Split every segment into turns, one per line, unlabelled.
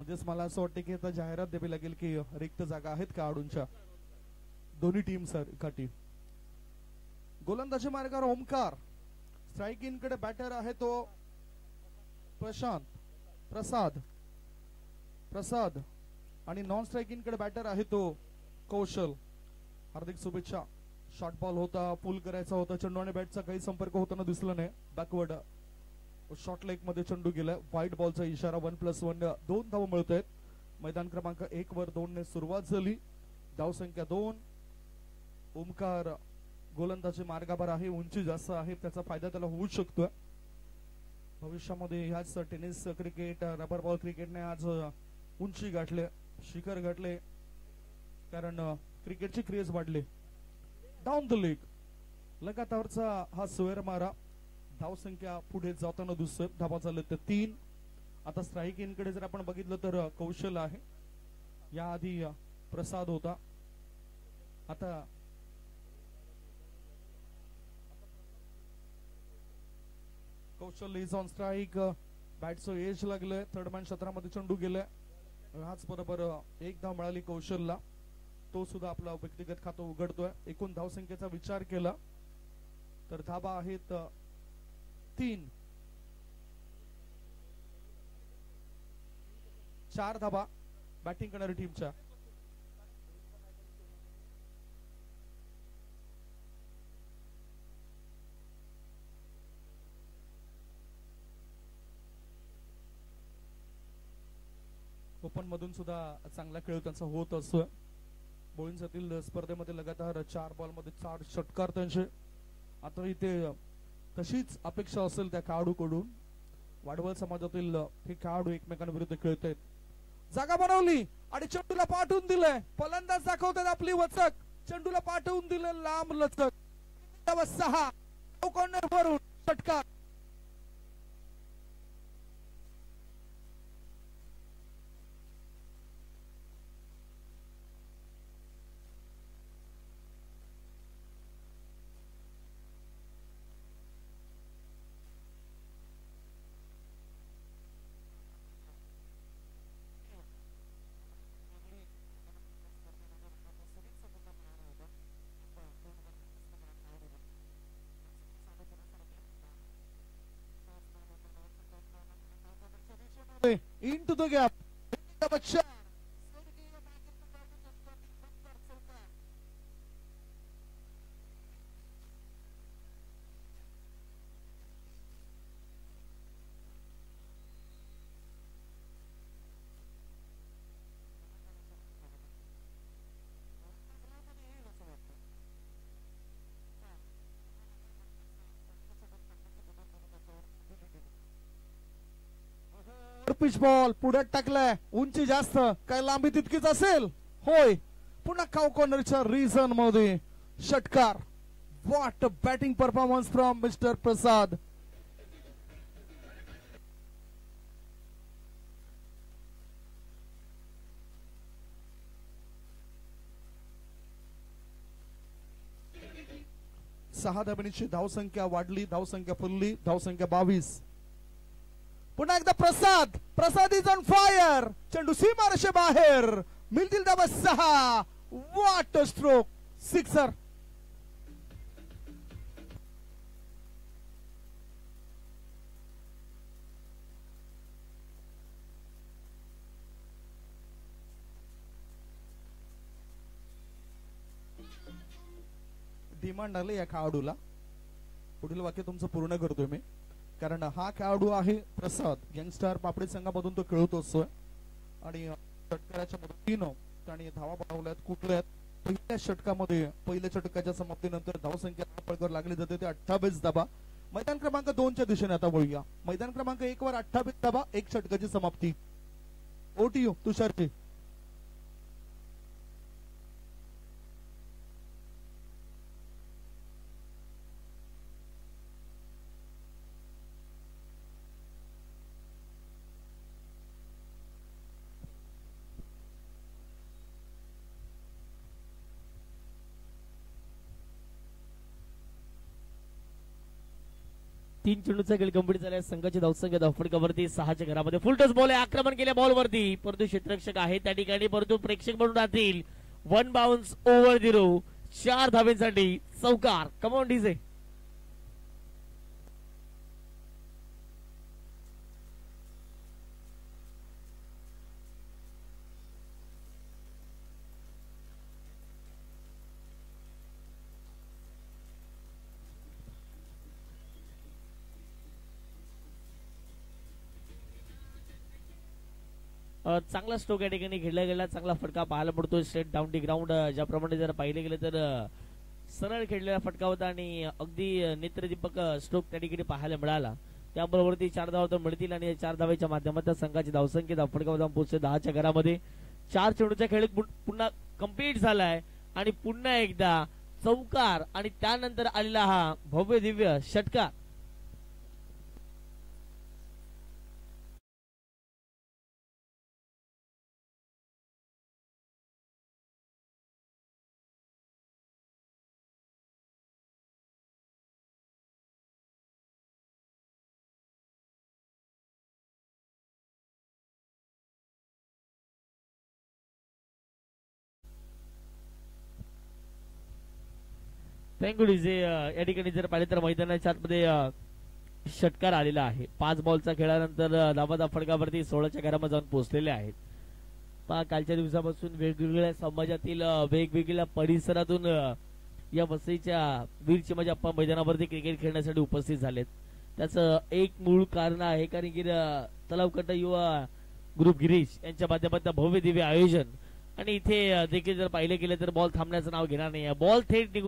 म्हणजेच मला असं वाटतं की आता जाहिरात द्यावी लागेल की रिक्त जागा आहेत का खेळाडूंच्या दोन्ही टीम साठी. गोलंदाजी मार्गावर ओमकार, स्ट्राईक इन कडे बॅटर आहे तो प्रसाद आणि नॉन स्ट्राईक इन कडे बॅटर आहे तो कौशल. हार्दिक शुभेच्छा. शॉर्ट बॉल होता, पुल करायचा होता, चेंडू आणि बॅटचा काही संपर्क होताना दिसला नाही. बॅकवर्ड शॉर्ट लेग मध्ये चेंडू गेलाय. व्हाईट बॉलचा इशारा. 1+1 2 धावा मिळत आहेत. मैदान क्रमांक 1 वर 2 ने सुरुवात झाली. धावसंख्या 2. ओमकार गोलंदाजी मार्गावर आहे, उंची जास्त आहे, त्याचा फायदा त्याला होऊ शकतोय. भविष्यामध्ये ह्याच टेनिस क्रिकेट, रबर बॉल क्रिकेटने आज उंची गाठले, शिखर गाठले, कारण क्रिकेटची क्रेज वाढली. डाऊन द लेग लगातारचा हा स्वेर मारा. धावसंख्या पुढे जाताना दिसतोय. धावा झाले ते 3. आता स्ट्राईक इन कडे जर आपण बघितलं तर कौशल आहे, याआधी प्रसाद होता. आता कौशल इज ऑन स्ट्राईक. बॅटचं एज लागलंय. थर्ड मॅन क्षेत्रामध्ये चेंडू गेलाय. ह्याच बरोबर 1 धाव मिळाली कौशलला. तो सुद्धा आपला व्यक्तिगत खातं उघडतोय. एकूण धावसंख्येचा विचार केला तर धाबा आहेत 3. 4 धाबा बॅटिंग करणारी टीमच्या. ओपन मधून सुद्धा चांगला खेळ त्यांचा होत असतोय. बोळींजातील स्पर्धेमध्ये लगातार 4 बॉल मध्ये 4 षटकार त्यांचे. आता इथे तशीच अपेक्षा असेल त्या खेळाडूकडून. वाडवळ समाजातील हे खेळाडू एकमेकांविरुद्ध खेळत आहेत. जागा बनवली आणि चेंडूला पाठवून दिलंय. फलंदाज दाखवतात आपली वचक. चेंडूला पाठवून दिलं लांब लचक. 6 कॉर्नर वरून षटकार. Into the gap. Pitch ball पुढे टाकलाय. उंची जास्त, काय लांबी तितकीच असेल. होय, पुन्हा काव कॉर्नरच्या रिझन मध्ये षटकार. What a batting performance from mister Prasad. सहा धावांची धावसंख्या वाढली, धावसंख्या फुलली, धावसंख्या 22. पुन्हा एकदा प्रसाद इज ऑन फायर. चेंडू सीमारेषे बाहेर. मिळतील धावा 6. What a stroke. Sixer. Demand आले या खेळाडूला. पुढील वाक्य तुमचं पूर्ण करतोय मी, कारण हा खेळाडू आहे प्रसाद. यंगस्टार पापडी संघामधून तो खेळत असतोय आणि षटकाराच्या मदतीनं त्याने धावा बनवल्यात, कुठल्यात. पहिल्या षटकामध्ये पहिल्या षटकाच्या समाप्तीनंतर धावसंख्या पळकर लागली जाते ते 28 धावा. मैदान क्रमांक 2 च्या दिशेने आता वळूया. मैदान क्रमांक 1 वर 28 धावा, 1 षटकाची समाप्ती. ओटीयू तुषारची.
3 चेंडूचा खेळ कंप्लीट झालाय. संघाची धावसंख्या धावफटकावरती 6च्या घरामध्ये. फुलटॉस बॉल आहे, आक्रमण केल्या बॉलवरती, परंतु क्षेत्ररक्षक आहे त्या ठिकाणी, परंतु प्रेक्षक म्हणून राहतील. 1 बाउन्स ओव्हर 0, 4 धावेसाठी चौकार. Come on DJ. चांगला स्ट्रोक या ठिकाणी खेळला गेला, चांगला फटका पाहायला पडतो. स्ट्रेट डाऊन दी ग्राउंड, ज्याप्रमाणे जर पाहिले गेले तर सरळ खेळलेला फटका होता आणि अगदी नेत्रदीपक स्ट्रोक त्या ठिकाणी पाहायला मिळाला. त्याबरोबर 4 धावा तर मिळतील आणि 4 धावेच्या माध्यमातून संघाची धावसंख्या धावफटकावर जाऊन पोहोचते 10च्या घरामध्ये. 4 चेंडूचा खेळ पुन्हा कंप्लीट झालाय आणि पुन्हा एकदा चौकार आणि त्यानंतर आलेला हा भव्य दिव्य षटकार. Thank you DJ. या ठिकाणी जर पाहिले तर मैदानाच्या आतमध्ये षटकार आलेला आहे. 5 बॉलचा खेळानंतर धावा फटकावरती 16च्या घरामध्ये जाऊन पोहोचलेले आहेत. कालच्या दिवसापासून वेगवेगळ्या समाजातील वेगवेगळ्या परिसरातून या वसईच्या वीर अप्पा मैदानावरती क्रिकेट खेळण्यासाठी उपस्थित झालेत. त्याचं एक मूळ कारण आहे कारण की तलावकट्टा युवा ग्रुप गिरीश यांच्या माध्यमातून भव्य दिव्य आयोजन आणि इथे देखील जर पाहिले गेले तर बॉल थांबण्याचं नाव घेणार नाही. बॉल थेट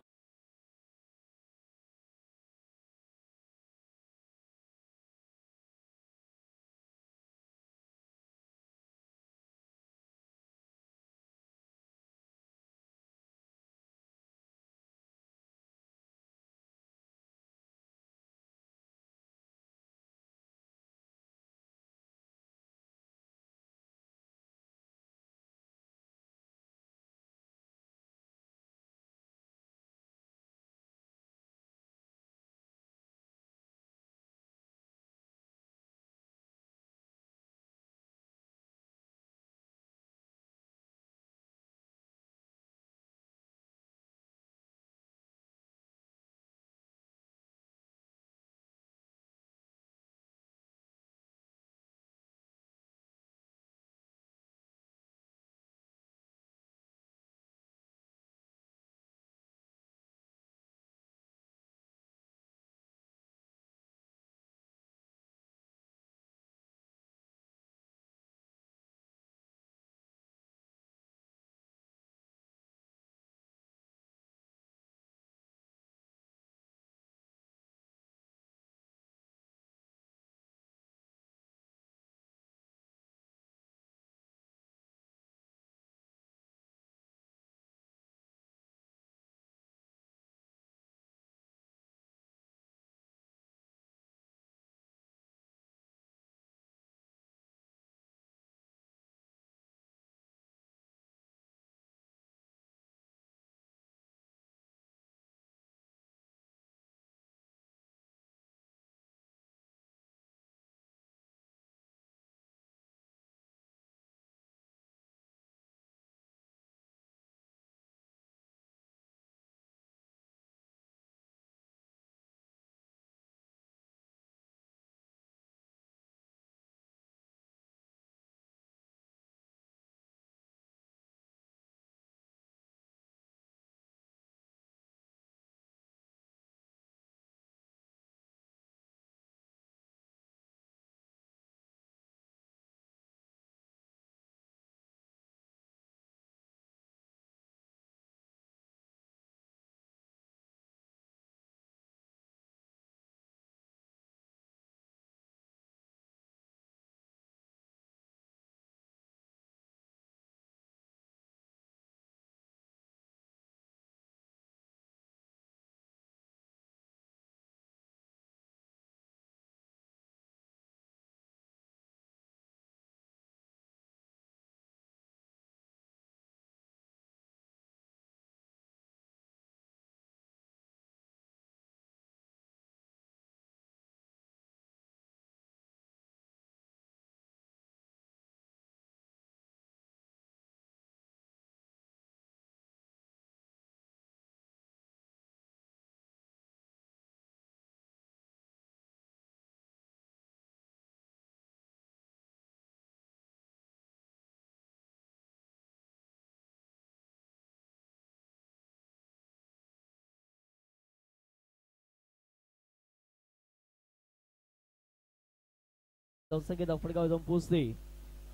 धावसंख्या धावफटकावर जाऊन पोहोचते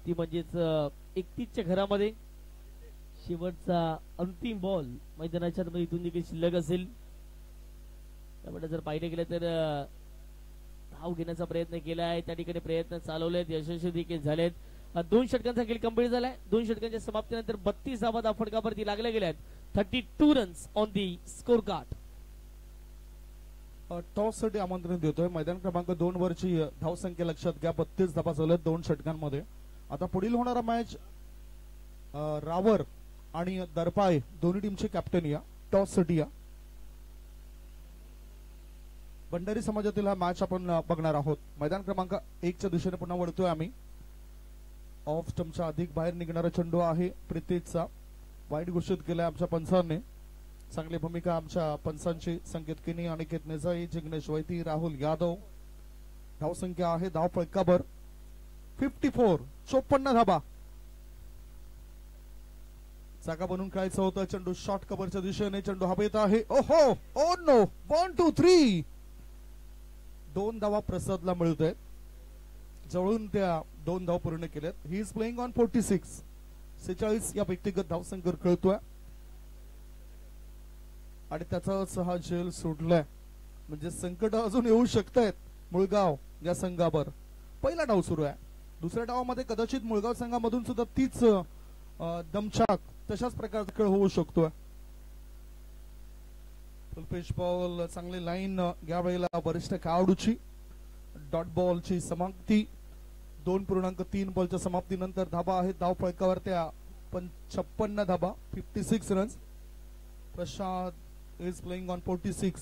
ती म्हणजेच 31च्या घरामध्ये शेवटचा अंतिम बॉल मैदानाच्या मध्ये इथून देखील शिल्लक असेल. त्यामुळे जर पाहिलं गेलं तर धाव घेण्याचा प्रयत्न केला आहे, त्या ठिकाणी प्रयत्न चालवलेत, यशस्वी देखील झालेत. 2 षटकांचा खेळ कंप्लीट झालाय. 2 षटकांच्या समाप्तीनंतर 32 धावा धावफटकावरती लागल्या गेल्या आहेत. 32 runs on the score card.
Toss साठी आमंत्रण देतोय. मैदान क्रमांक 2 वरची धावसंख्या लक्षात घ्या. 32 धावा झाल्यात 2 षटकांमध्ये. आता पुढील होणारा मॅच रावर आणि दरपाय दोन्ही टीमचे कॅप्टन या टॉस साठी या. भंडारी समाजातील हा मॅच आपण बघणार आहोत. मैदान क्रमांक 1 च्या दिशेने पुन्हा वळतोय आम्ही. ऑफ स्टंपच्या अधिक बाहेर निघणारा चेंडू आहे प्रितेशचा. वाईट घोषित केलाय आमच्या पंचांनी. चांगली भूमिका आमच्या पंचांची. संकेत किनी, अनिकेत नेसाई, जिग्नेश वैती, राहुल यादव. धावसंख्या आहे धाव फलकावर 54, 54 धाबा. जागा बनवून खेळायचं होतं. चेंडू शॉर्ट कव्हरच्या दिशेने चेंडू हवेत आहे. ओहो, ओ नो, 1 2 3. 2 धावा प्रसादला मिळत आहेत. जवळून त्या 2 धाव पूर्ण केल्यात. He is playing on 46. 46 या व्यक्तिगत धावसंख्येवर खेळतोय आणि त्याचा हा झेल सुटलाय. म्हणजे संकट अजून येऊ शकतायत मुळगाव या संघावर. पहिला डाव सुरू आहे. दुसऱ्या डावामध्ये कदाचित मुळगाव संघामधून सुद्धा तीच दमछाक तशाच प्रकारचा खेळ होऊ शकतोय. फुलपेश बॉल, चांगली लाईन यावेळेला वरिष्ठ खेळाडूची. डॉट बॉलची समाप्ती 2.3 बॉलच्या समाप्तीनंतर धाबा आहेत धाव फलकावर त्या 56 धाबा, 56 runs. Prashant is playing on 46.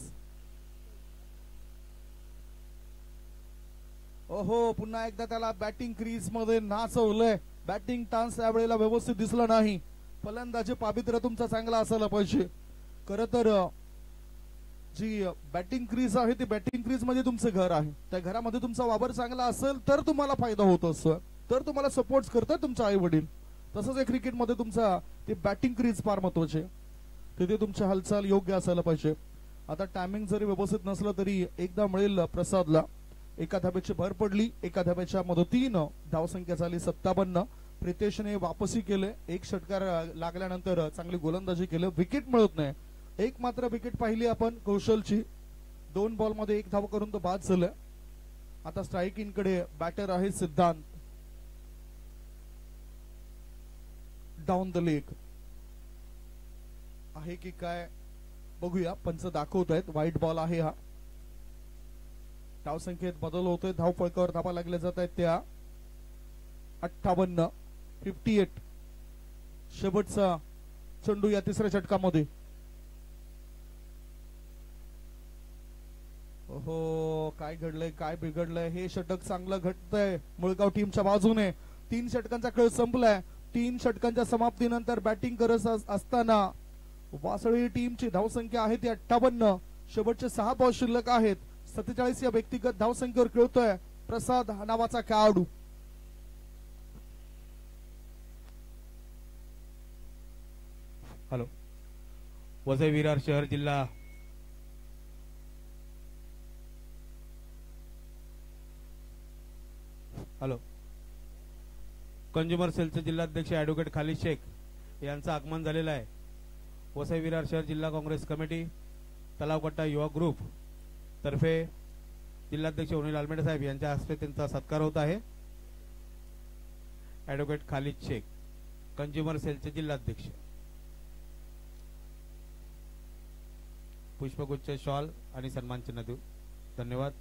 ओहो, पुन्हा एकदा त्याला बॅटिंग क्रीज मध्ये नाचवलंय. बॅटिंग टान्स यावेळेला व्यवस्थित दिसला नाही. फलंदाजी पावित्र्य तुमचा चांगला असायला पाहिजे. खरं तर जी बॅटिंग क्रीज आहे ती बॅटिंग क्रीज मध्ये तुमचं घर आहे. त्या घरामध्ये तुमचा वावर चांगला असेल तर तुम्हाला फायदा होत असतो, तर तुम्हाला सपोर्ट करतात तुमचे आई वडील. तसंच या क्रिकेटमध्ये तुमचा ते बॅटिंग क्रीज फार महत्वाचे. तिथे तुमची हालचाल योग्य असायला पाहिजे. आता टायमिंग जरी व्यवस्थित नसलं तरी एकदा मिळेल प्रसादला. एका धाब्याची भर पडली. एका धाब्याच्या मदतीनं धावसंख्या झाली 57. प्रितेशने वापसी केले. 1 षटकार लागल्यानंतर चांगली गोलंदाजी केली. विकेट मिळत नाही. एक मात्र विकेट पाहिली आपण कौशलची. 2 बॉल मध्ये 1 धाव करून तो बाद झालाय. आता स्ट्रायकिंग कडे बॅटर आहे सिद्धांत. डाऊन द लेग आहे की काय बघूया. पंच दाखवत आहेत. व्हाईट बॉल आहे हा. धावसंख्येत बदल होतोय. धाव फलकावर धाबा लागल्या जात आहेत त्या 58, 58. शेवटचा चेंडू या तिसऱ्या षटकामध्ये. हो, काय घडलंय, काय बिघडलंय. हे षटक चांगलं घडतंय मुळगाव टीमच्या बाजूने. 3 षटकांचा खेळ संपलाय. 3 षटकांच्या समाप्तीनंतर बॅटिंग करत असताना वासळी टीमची धावसंख्या आहे ती 58. शेवटचे 6 बॉल शिल्लक आहेत. 47 या व्यक्तिगत धावसंख्येवर खेळतोय प्रसाद नावाचा खेळाडू.
हॅलो, वसई विरार शहर जिल्हा हॅलो कंझ्युमर सेलचे जिल्हाध्यक्ष ऍडव्होकेट खालिद शेख यांचं आगमन झालेलं आहे. वसई विरार शहर जिल्हा काँग्रेस कमिटी तलावकट्टा युवा ग्रुप तर्फे जिल्हाध्यक्ष अनिल आलमेडे साहेब यांच्या हस्ते त्यांचा सत्कार होत आहे. ऍडव्होकेट खालिद शेख कंझ्युमर सेलचे जिल्हाध्यक्ष. पुष्पगुच्छ, शॉल आणि सन्मान चिन्ह देऊ. धन्यवाद.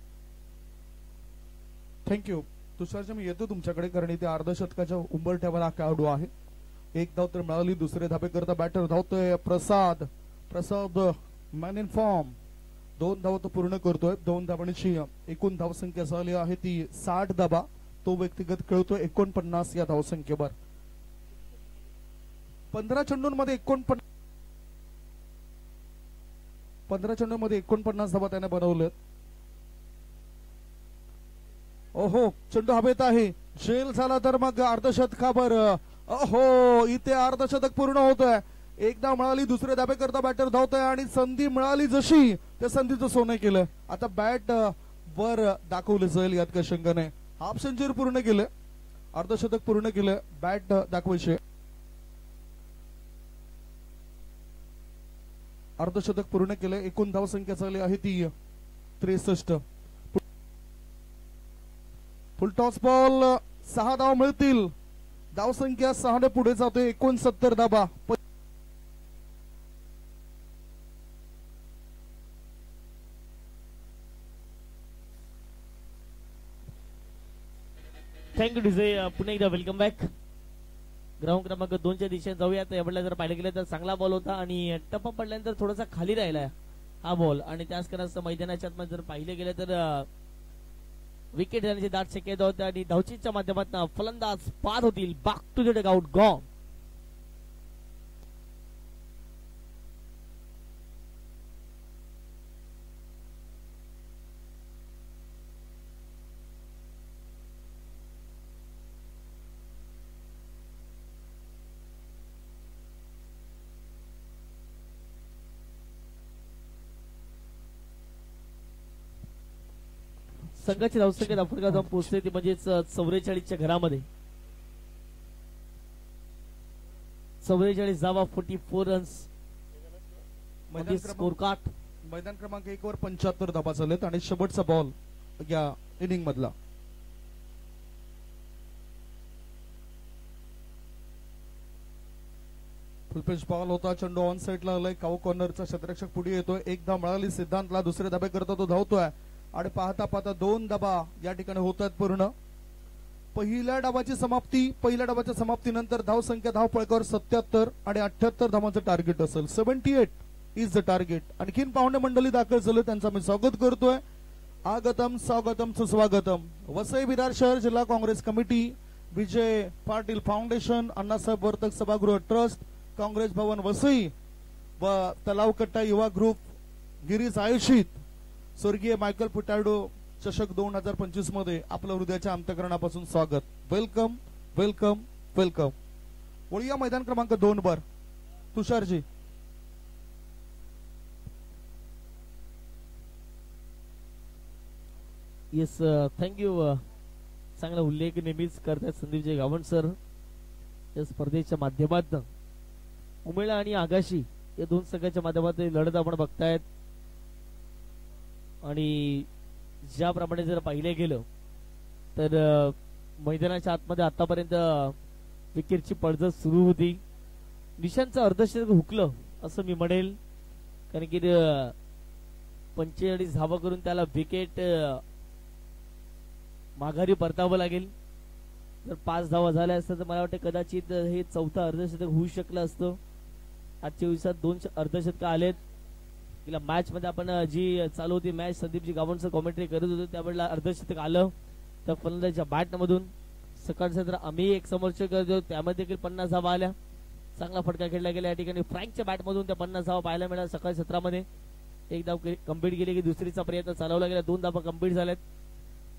थँक्यू. तुषारजी, मी येतो तुमच्याकडे कारण इथे अर्धशतकाच्या उंबरठ्यावर हा खेळाडू आहे. 1 धाव तर मिळाली. दुसरे धाबे करता बॅटर धावतोय प्रसाद. प्रसाद मॅन इन फॉर्म. 2 धावा तो पूर्ण करतोय. 2 धावांची एकूण धावसंख्या झाली आहे ती 60 धाबा. तो व्यक्तिगत खेळतोय 49 या धावसंख्येवर. 15 चेंडूंमध्ये 49 धाबा त्याने बनवलेत. ओहो, चेंडू हवेत आहे. झेल झाला तर मग अर्धशतकावर. ओहो, इथे अर्धशतक पूर्ण होतोय. 1 धाव मिळाली. दुसरे धाबे करता बॅटर धावतोय आणि संधी मिळाली जशी त्या संधीचं सोनं केलं. आता बॅट वर दाखवलं जाईल यात काही शंका नाही. हाफ सेंचुरी पूर्ण केलं, अर्धशतक पूर्ण केलं. बॅट दाखवायचे. अर्धशतक पूर्ण केलं. एकूण धावसंख्या झाली आहे ती 63. फुल टॉस बॉल 6 धाव मिळतील. धावसंख्या 6 ने पुढे जाते. 69 धावा.
Thank you DJ. पुन्हा एकदा वेलकम बॅक. ग्राउंड क्रमांक 2च्या दिशेने जाऊयात. यावेळेला जर पाहिलं गेलं तर चांगला बॉल होता आणि टप्पा पडल्यानंतर थोडासा खाली राहिला हा बॉल आणि त्याच कारण मैदानाच्या आतमध्ये जर पाहिलं गेलं तर विकेट जाण्याची दाट शक्यता होती आणि धावचीच्या माध्यमातून फलंदाज बाद होतील. Back to the dugout gone. संघाची धावसंख्या अफ्रिका जाऊन पोहोचते ती म्हणजेच 44च्या घरामध्ये. 44 धावा, 44 रन्स म्हणजे स्कोर कार्ड.
मैदान क्रमांक 1 वर 75 धावा झालेत आणि शेवटचा बॉल या इनिंग मधला. फुलपेश बॉल होता. चेंडू ऑन साइडला आलाय. काऊ कॉर्नरचा क्षेत्ररक्षक पुढे येतोय. एक धाव मिळाली सिद्धांतला. दुसरे धाबे करता तो धावतोय आणि पाहता पाहता 2 धाबा या ठिकाणी होत आहेत पूर्ण. पहिल्या डावाची समाप्ती. पहिल्या डावाच्या समाप्तीनंतर धावसंख्या धावफलकावर 77 आणि 78 धावांचं टार्गेट असेल. 78 इज द टार्गेट. आणखीन पाहुणे मंडळी दाखल झाले, त्यांचं मी स्वागत करतोय. आगतम स्वागतम सुस्वागतम. वसई विरार शहर जिल्हा काँग्रेस कमिटी, विजय पाटील फाउंडेशन, अण्णासाहेब वर्तक सभागृह ट्रस्ट, काँग्रेस भवन वसई व तलावकट्टा युवा ग्रुप गिरीज आयोजित स्वर्गीय मायकल पुटाडो चषक 2025 मध्ये आपलं हृदयाच्या अंतकरणापासून स्वागत. Welcome welcome welcome. वळूया मैदान क्रमांक 2 वर. तुषारजी.
Yes thank you. चांगला उल्लेख नेहमीच करतात संदीपजी गावंड सर. या स्पर्धेच्या माध्यमातून उमेळा आणि आगाशी या 2 संघाच्या माध्यमातून लढत आपण बघतायत आणि ज्याप्रमाणे जर पाहिले गेलं तर मैदानाच्या आतमध्ये आतापर्यंत विकेटची पडझड सुरू होती. निशांचं अर्धशतक हुकलं असं मी म्हणेल, कारण की 45 धावा करून त्याला विकेट माघारी परतावं लागेल. जर 5 धावा झाल्या असत्या तर मला वाटतं कदाचित हे 4थं अर्धशतक होऊ शकलं असतं. आजच्या दिवसात 2 अर्धशतक आलेत. तिला मॅच मध्ये आपण जी चालू होती मॅच संदीपजी गावंडचं कॉमेंट्री करत होतो त्यावेळेला अर्धशतक आलं त्या फलंदाजाच्या बॅट मधून. सकाळचं तर आम्ही एक समोरचे करतो त्यामध्ये देखील 50 धावा आल्या. चांगला फटका खेळला गेला या ठिकाणी. फ्रँकच्या बॅट मधून त्या 50 धावा पाहायला मिळाल्या सकाळी सत्रामध्ये. एक धाव कंप्लीट केली की दुसरीचा प्रयत्न चालवला गेला. 2 धावा कंप्लीट झाल्यात.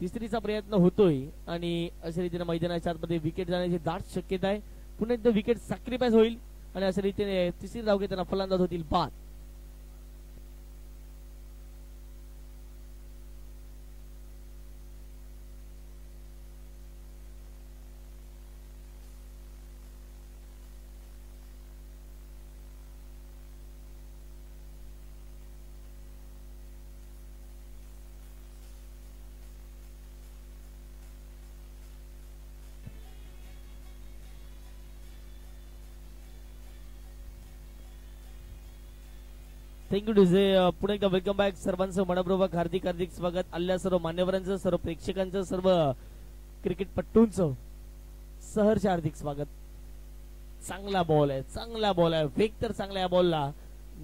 तिसरीचा प्रयत्न होतोय आणि अशा रीतीने मैदानाच्या आतमध्ये विकेट जाण्याची दाट शक्यता आहे. पुन्हा एकदा विकेट सॅक्रिफाईस होईल आणि अशा रीतीने तिसरी धाव घेताना फलंदाज होतील बाद. Thank you DJ. पुणे एकदा वेलकम बॅक. सर्वांचं मनपूर्वक हार्दिक हार्दिक स्वागत. आलेल्या सर्व मान्यवरांचं, सर्व प्रेक्षकांचं, सर्व क्रिकेटपट्टूंचं सहर्ष हार्दिक स्वागत. चांगला बॉल आहे, चांगला बॉल आहे. वेग तर चांगला या बॉलला.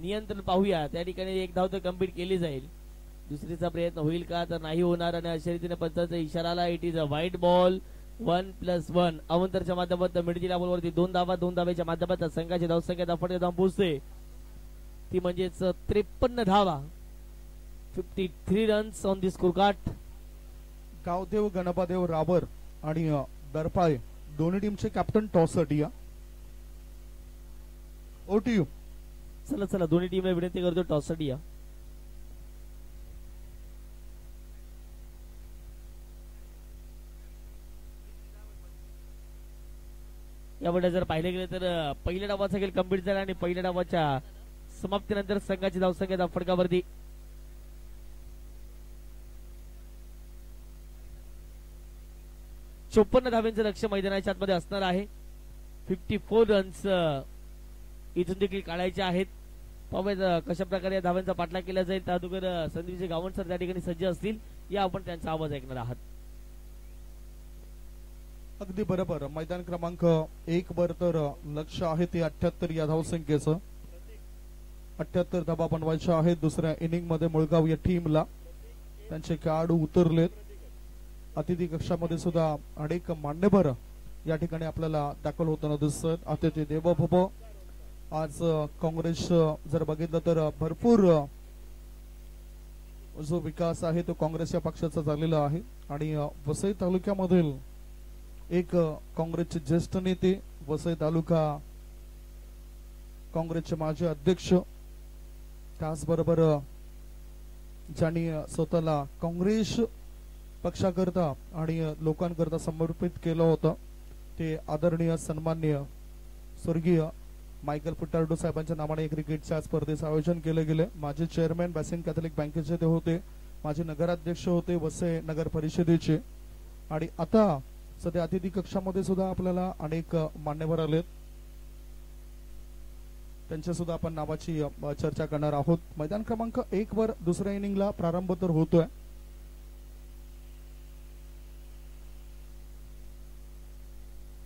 नियंत्रण पाहूया. त्या ठिकाणी एक धाव तर कंप्लीट केली जाईल. दुसरीचा प्रयत्न होईल का तर नाही होणार आणि अशा रीतीने पंचाचा इशारा आला. It is a white ball. 1+1 अवंतरच्या माध्यमातून मिडजीला बॉलवरती 2 धावा. 2 धावेच्या माध्यमातून संघाची धावसंख्या धावफटका धाव पोहोचते ती म्हणजेच 53 धावा. 53 runs on the score card.
गावदेव गणपादेव राबर आणि दरपाळे दोन्ही टीमचे कॅप्टन टॉस साठी. ओटीयू.
चला चला दोन्ही टीमला विनंती करतो टॉस साठी या. यामध्ये जर पाहिले गेले तर पहिल्या डावाचा खेळ कंप्लीट झाला आणि पहिल्या डावाच्या समाप्तीनंतर संघाची धावसंख्या धावफडकावरती 54 धावांचं लक्ष मैदानाच्या आतमध्ये असणार आहे. 54 रन्स इथून देखील काढायचे आहेत. पाहूया कशा प्रकारे या धावांचा पाठलाग केला जाईल. त्या अगोदर संदीपजी गावंड सर त्या ठिकाणी सज्ज असतील, या आपण त्यांचा आवाज ऐकणार आहात.
अगदी बरोबर. मैदान क्रमांक 1 वर तर लक्ष आहे ते 78 या धावसंख्येचं. 78 धावा बनवायच्या आहेत दुसऱ्या इनिंग मध्ये मुळगाव या टीमला. त्यांचे खेळाडू उतरलेत. अतिथी कक्षामध्ये सुद्धा अनेक मान्यवर या ठिकाणी आपल्याला दाखल होताना दिसत. अतिथी देवभव आज काँग्रेस जर बघितलं तर भरपूर जो विकास आहे तो काँग्रेसच्या पक्षाचा झालेला आहे. आणि वसई तालुक्यामधील एक काँग्रेसचे ज्येष्ठ नेते, वसई तालुका काँग्रेसचे माजी अध्यक्ष, त्याचबरोबर ज्यांनी स्वतःला काँग्रेस पक्षाकरता आणि लोकांकरता समर्पित केलं होतं, ते आदरणीय सन्माननीय स्वर्गीय मायकल पुटार्डो साहेबांच्या नावाने क्रिकेटच्या स्पर्धेचं आयोजन केलं गेलं. माजी चेअरमॅन बॅसिन कॅथलिक बँकेचे ते होते, माजी नगराध्यक्ष होते वसई नगर परिषदेचे. आणि आता सध्या अतिथी कक्षामध्ये सुद्धा आपल्याला अनेक मान्यवर आलेत, त्यांच्या सुद्धा आपण नावाची चर्चा करणार आहोत. मैदान क्रमांक 1 वर दुसऱ्या इनिंगला प्रारंभ तर होतोय.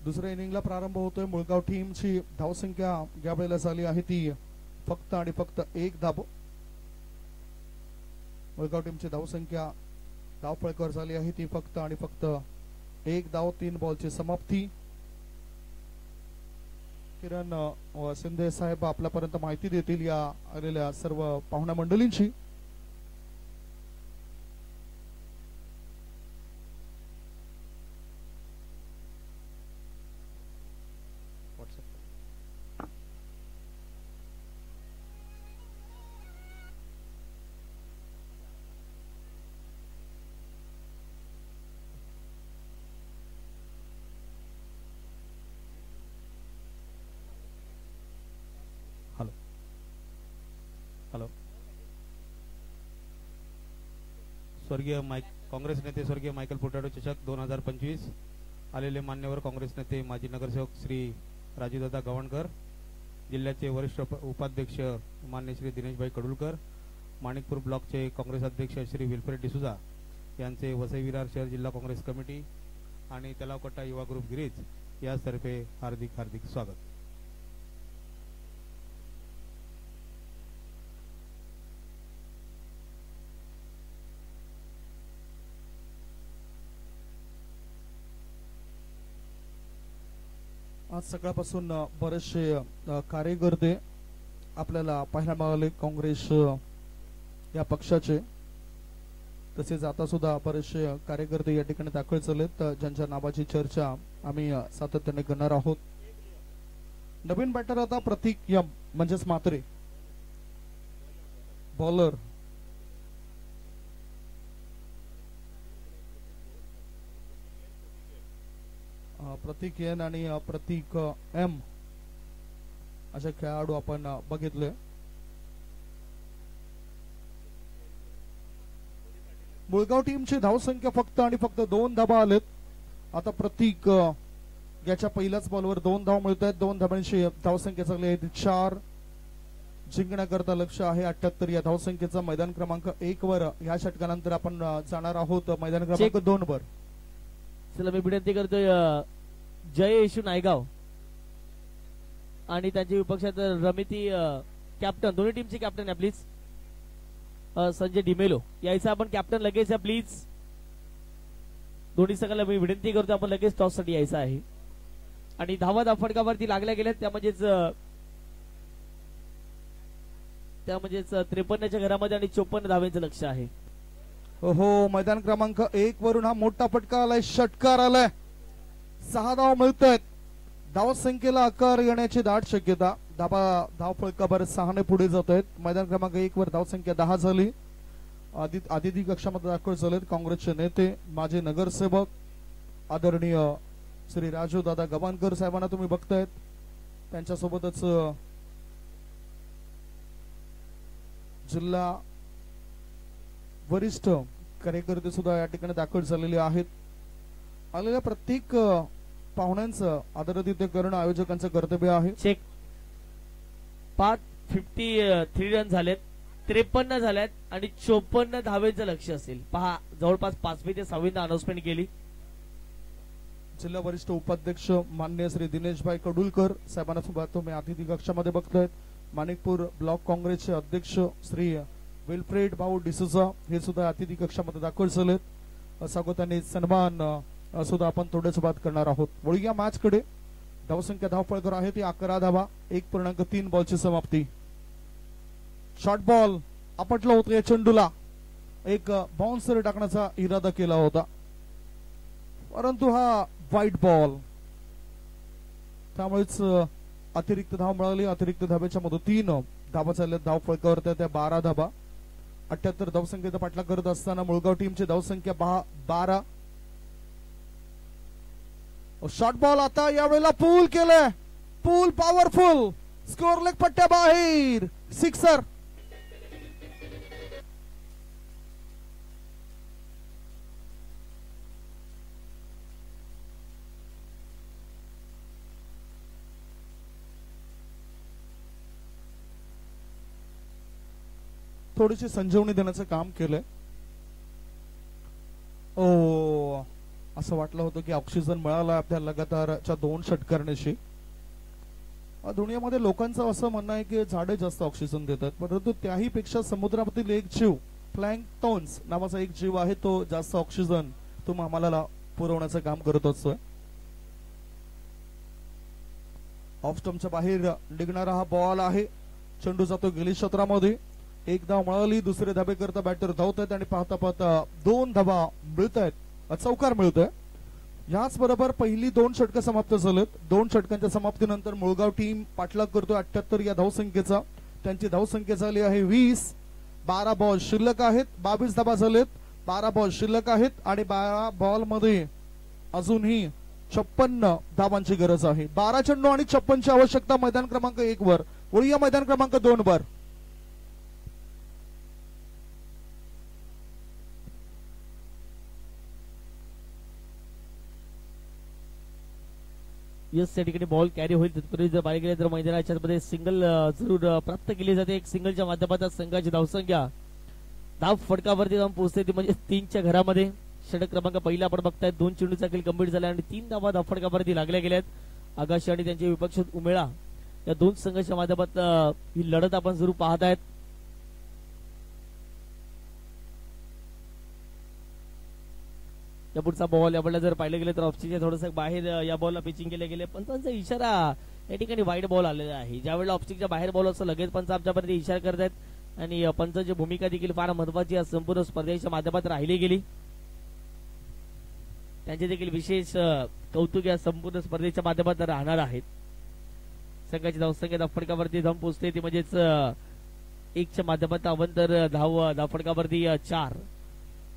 दुसऱ्या इनिंगला प्रारंभ होतोय. मुळगाव टीमची धावसंख्या या वेळेला झाली आहे ती फक्त आणि फक्त 1 धाव. मुळगाव टीमची धावसंख्या धावफळकावर झाली आहे ती फक्त आणि फक्त 1 धाव. 3 बॉलची समाप्ती. किरण शिंदे साहेब आपल्यापर्यंत माहिती देतील या आलेल्या सर्व पाहुण्या मंडळींची.
स्वर्गीय काँग्रेस नेते स्वर्गीय मायकल पुटाडो चषक 2025 आलेले मान्यवर काँग्रेस नेते माजी नगरसेवक श्री राजूदादा गवणकर, जिल्ह्याचे वरिष्ठ उपाध्यक्ष मान्य श्री दिनेशभाई कडुलकर, माणिकपूर ब्लॉकचे काँग्रेस अध्यक्ष श्री विल्फ्रेड डिसुजा यांचे वसई विरार शहर जिल्हा काँग्रेस कमिटी आणि तलावकट्टा युवा ग्रुप गिरीज यातर्फे हार्दिक हार्दिक स्वागत.
आज सकाळपासून बरेचसे कार्यकर्ते आपल्याला पाहायला मिळाले काँग्रेस या पक्षाचे. तसेच आता सुद्धा बरेचसे कार्यकर्ते या ठिकाणी दाखल झालेत, ज्यांच्या नावाची चर्चा आम्ही सातत्याने करणार आहोत. नवीन बॅटर आता प्रतीक यम म्हणजेच म्हात्रे, बॉलर प्रतीक एन आणि प्रतीक एम असे खेळाडू आपण बघितले. मुळगाव टीमची धावसंख्या फक्त आणि फक्त 2 धावा आलेत. आता प्रतीक याच्या पहिल्याच बॉलवर 2 धाव मिळत आहेत. 2 धावांची धावसंख्या चांगली आहे 4. जिंकण्याकरता लक्ष आहे 78 या धावसंख्येचा. मैदान क्रमांक 1 वर या षटकानंतर आपण जाणार आहोत मैदान क्रमांक 2 वर.
चला मी विनंती करतोय जय येशू नायगाव आणि त्यांच्या विपक्षात रमिती कॅप्टन, दोन्ही टीमचे कॅप्टन आहे प्लीज. संजय डिमेलो यायचा आपण कॅप्टन लगेच आहे प्लीज. दोन्ही संघाला मी विनंती करतो आपण लगेच टॉस साठी यायचं आहे. आणि धावा फटकावरती लागल्या गेल्यात त्यामध्येच 53च्या घरामध्ये आणि 54 धावांचं लक्ष आहे.
हो, मैदान क्रमांक 1 वरून हा मोठा फटका आलाय, षटकार आलाय. 6 धाव मिळत आहेत. धावसंख्येला आकार येण्याची दाट शक्यता. धाव फळकावर 6ने पुढे जात आहेत. मैदान क्रमांक 1 वर धावसंख्या 10 झाली. अतिथी कक्षामध्ये दाखल झालेत काँग्रेसचे नेते, माजी नगरसेवक आदरणीय श्री राजू दादा गवानकर साहेबांना तुम्ही बघतायत. त्यांच्यासोबतच जिल्हा वरिष्ठ कार्यकर्ते सुद्धा या ठिकाणी दाखल झालेले आहेत. आलेल्या प्रत्येक पाहुण्यांचं आदरातिथ्य करणं आयोजकांचं कर्तव्य आहे.
चेक 53 रन झालेत, 53 झाल्यात आणि 54 धावेचं लक्ष असेल. पहा जवळपास 5वी ते 6वी अनाउन्समेंट केली.
जिल्हा वरिष्ठ उपाध्यक्ष मान्य श्री दिनेशभाई कडुलकर साहेबांना सुद्धा तुम्ही अतिथी कक्षामध्ये बघतायत. माणिकपूर ब्लॉक काँग्रेसचे अध्यक्ष श्री विल्फ्रेड भाऊ डिसोजा हे सुद्धा अतिथी कक्षामध्ये दाखल झालेत. स्वागताने सन्मान सुद्धा आपण थोड्याच बात करणार आहोत. वळूया मॅच कडे. धावसंख्या धावफळकर आहे ती 11 धावा, 1.3 बॉलची समाप्ती. शॉर्ट बॉल आपटला होता. या चेंडूला एक बाउन्सर टाकण्याचा इरादा केला होता, परंतु हा व्हाईट बॉल, त्यामुळेच अतिरिक्त धाव मिळाली. अतिरिक्त धावेच्या मदतीनं धावा चालल्या धावफळकावर त्या 12 धावा. 78 धावसंख्येचा पाठला करत असताना मुळगाव टीमची धावसंख्या 12. शॉर्ट बॉल आता यावेळेला पूल केलंय. पूल पॉवरफुल, स्कोर लेग पट्ट्या बाहेर, सिक्सर. थोडीशी संजीवनी देण्याचं काम केलंय. असं वाटलं होतं की ऑक्सिजन मिळाला आपल्या लगातारच्या 2 षटकारांशी. दुनियामध्ये लोकांचं असं म्हणणं आहे की झाडे जास्त ऑक्सिजन देतात, परंतु त्याही पेक्षा समुद्रामधील एक जीव प्लॅंक्टॉन्स नावाचा एक जीव आहे, तो जास्त ऑक्सिजन आम्हाला पुरवण्याचं काम करत असतोय. ऑफ स्टंपच्या बाहेर निघणारा हा बॉल आहे. चेंडू जातो गेली क्षेत्रामध्ये. 1 धाव मिळाली. दुसरे धाबे करता बॅटर धावत आहेत आणि पाहता पाहता 2 धावा मिळत आहेत. चौकार मिळतोय. याच बरोबर पहिली 2 षटकं समाप्त झालेत. 2 षटकांच्या समाप्तीनंतर मुळगाव टीम पाठलाग करतोय 78 या धावसंख्येचा. त्यांची धावसंख्या झाली आहे 20. 12 बॉल शिल्लक आहेत. 22 धावा झालेत. 12 बॉल शिल्लक आहेत आणि 12 बॉल मध्ये अजूनही 56 धावांची गरज आहे. 12 चेंडू आणि 56ची आवश्यकता मैदान क्रमांक 1 वर. वळूया मैदान क्रमांक 2 वर.
यस, त्या ठिकाणी बॉल कॅरी होईल. तत्पूर्वी जर पाहिले गेले तर मैदानाच्या मध्ये सिंगल जरूर प्राप्त केली जाते. एक सिंगलच्या माध्यमातून संघाची धावसंख्या धाव फटकावरती जाऊन पोहोचते, ती म्हणजे 3च्या घरामध्ये. षटक क्रमांक पहिला आपण बघताय. 2 चेंडूचा खेळ कंप्लीट झाला आणि 3 धावा धाव फटकावरती लागल्या गेल्यात. आगाशी आणि त्यांचे विपक्ष उमेळा या 2 संघाच्या माध्यमातून ही लढत आपण जरूर पाहत आहेत. या पुढचा बॉल यावेळेला जर पाहिलं गेलं तर ऑफस्टिकच्या थोडंसं बाहेर या बॉलला पिचिंग केले गेले. पंचांचा इशारा या ठिकाणी वाईट बॉल आलेला आहे. ज्यावेळेला ऑफस्टिकच्या बाहेर बॉल असं लगेच पंच आमच्यापर्यंत इशारा करत आहेत आणि पंचांची भूमिका देखील फार महत्वाची या संपूर्ण स्पर्धेच्या माध्यमात राहिली गेली. त्यांचे देखील विशेष कौतुक या संपूर्ण स्पर्धेच्या माध्यमात राहणार आहेत. संघाची धावसंख्या फटकावरती जाऊन पोहोचते, ती म्हणजेच 1च्या माध्यमात अवंतर धावफटकावरती 4.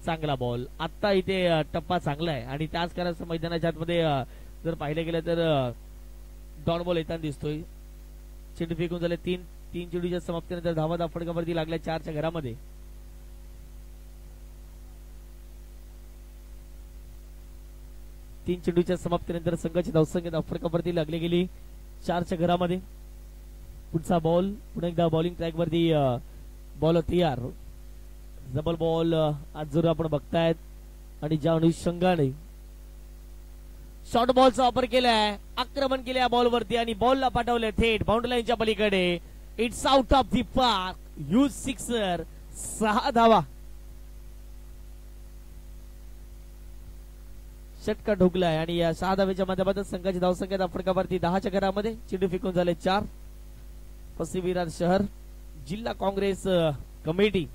चांगला बॉल. आता इथे टप्पा चांगला आहे आणि त्याच कारण मैदानाच्या आतमध्ये जर पाहिलं गेलं तर डॉट बॉल येताना दिसतोय. चेंडू फेकून झाले 3 चेंडूच्या समाप्तीनंतर धावा फटकावरती लागल्या 4च्या घरामध्ये. तीन चेंडूच्या समाप्तीनंतर संघाची धावसंख्या फटकावरती लागली गेली 4च्या घरामध्ये. पुढचा बॉल पुन्हा एकदा बॉलिंग ट्रॅक वरती बॉल तयार. डबल बॉल आज जरूर आपण बघतायत आणि ज्या अनुषंगाने शॉर्ट बॉलचा वापर केलाय, आक्रमण केले या बॉलवरती आणि बॉलला पाठवले थेट बाउंड्री लाईनच्या पलीकडे. It's out of the park. Huge sixer. 6 धावा. षटका ठोकलाय आणि या 6 धावेच्या माध्यमातून संघाची धावसंख्या फटकावरती 10च्या घरामध्ये. चेंडू फेकून झाले 4. पश्चिम विरार शहर जिल्हा काँग्रेस कमिटी,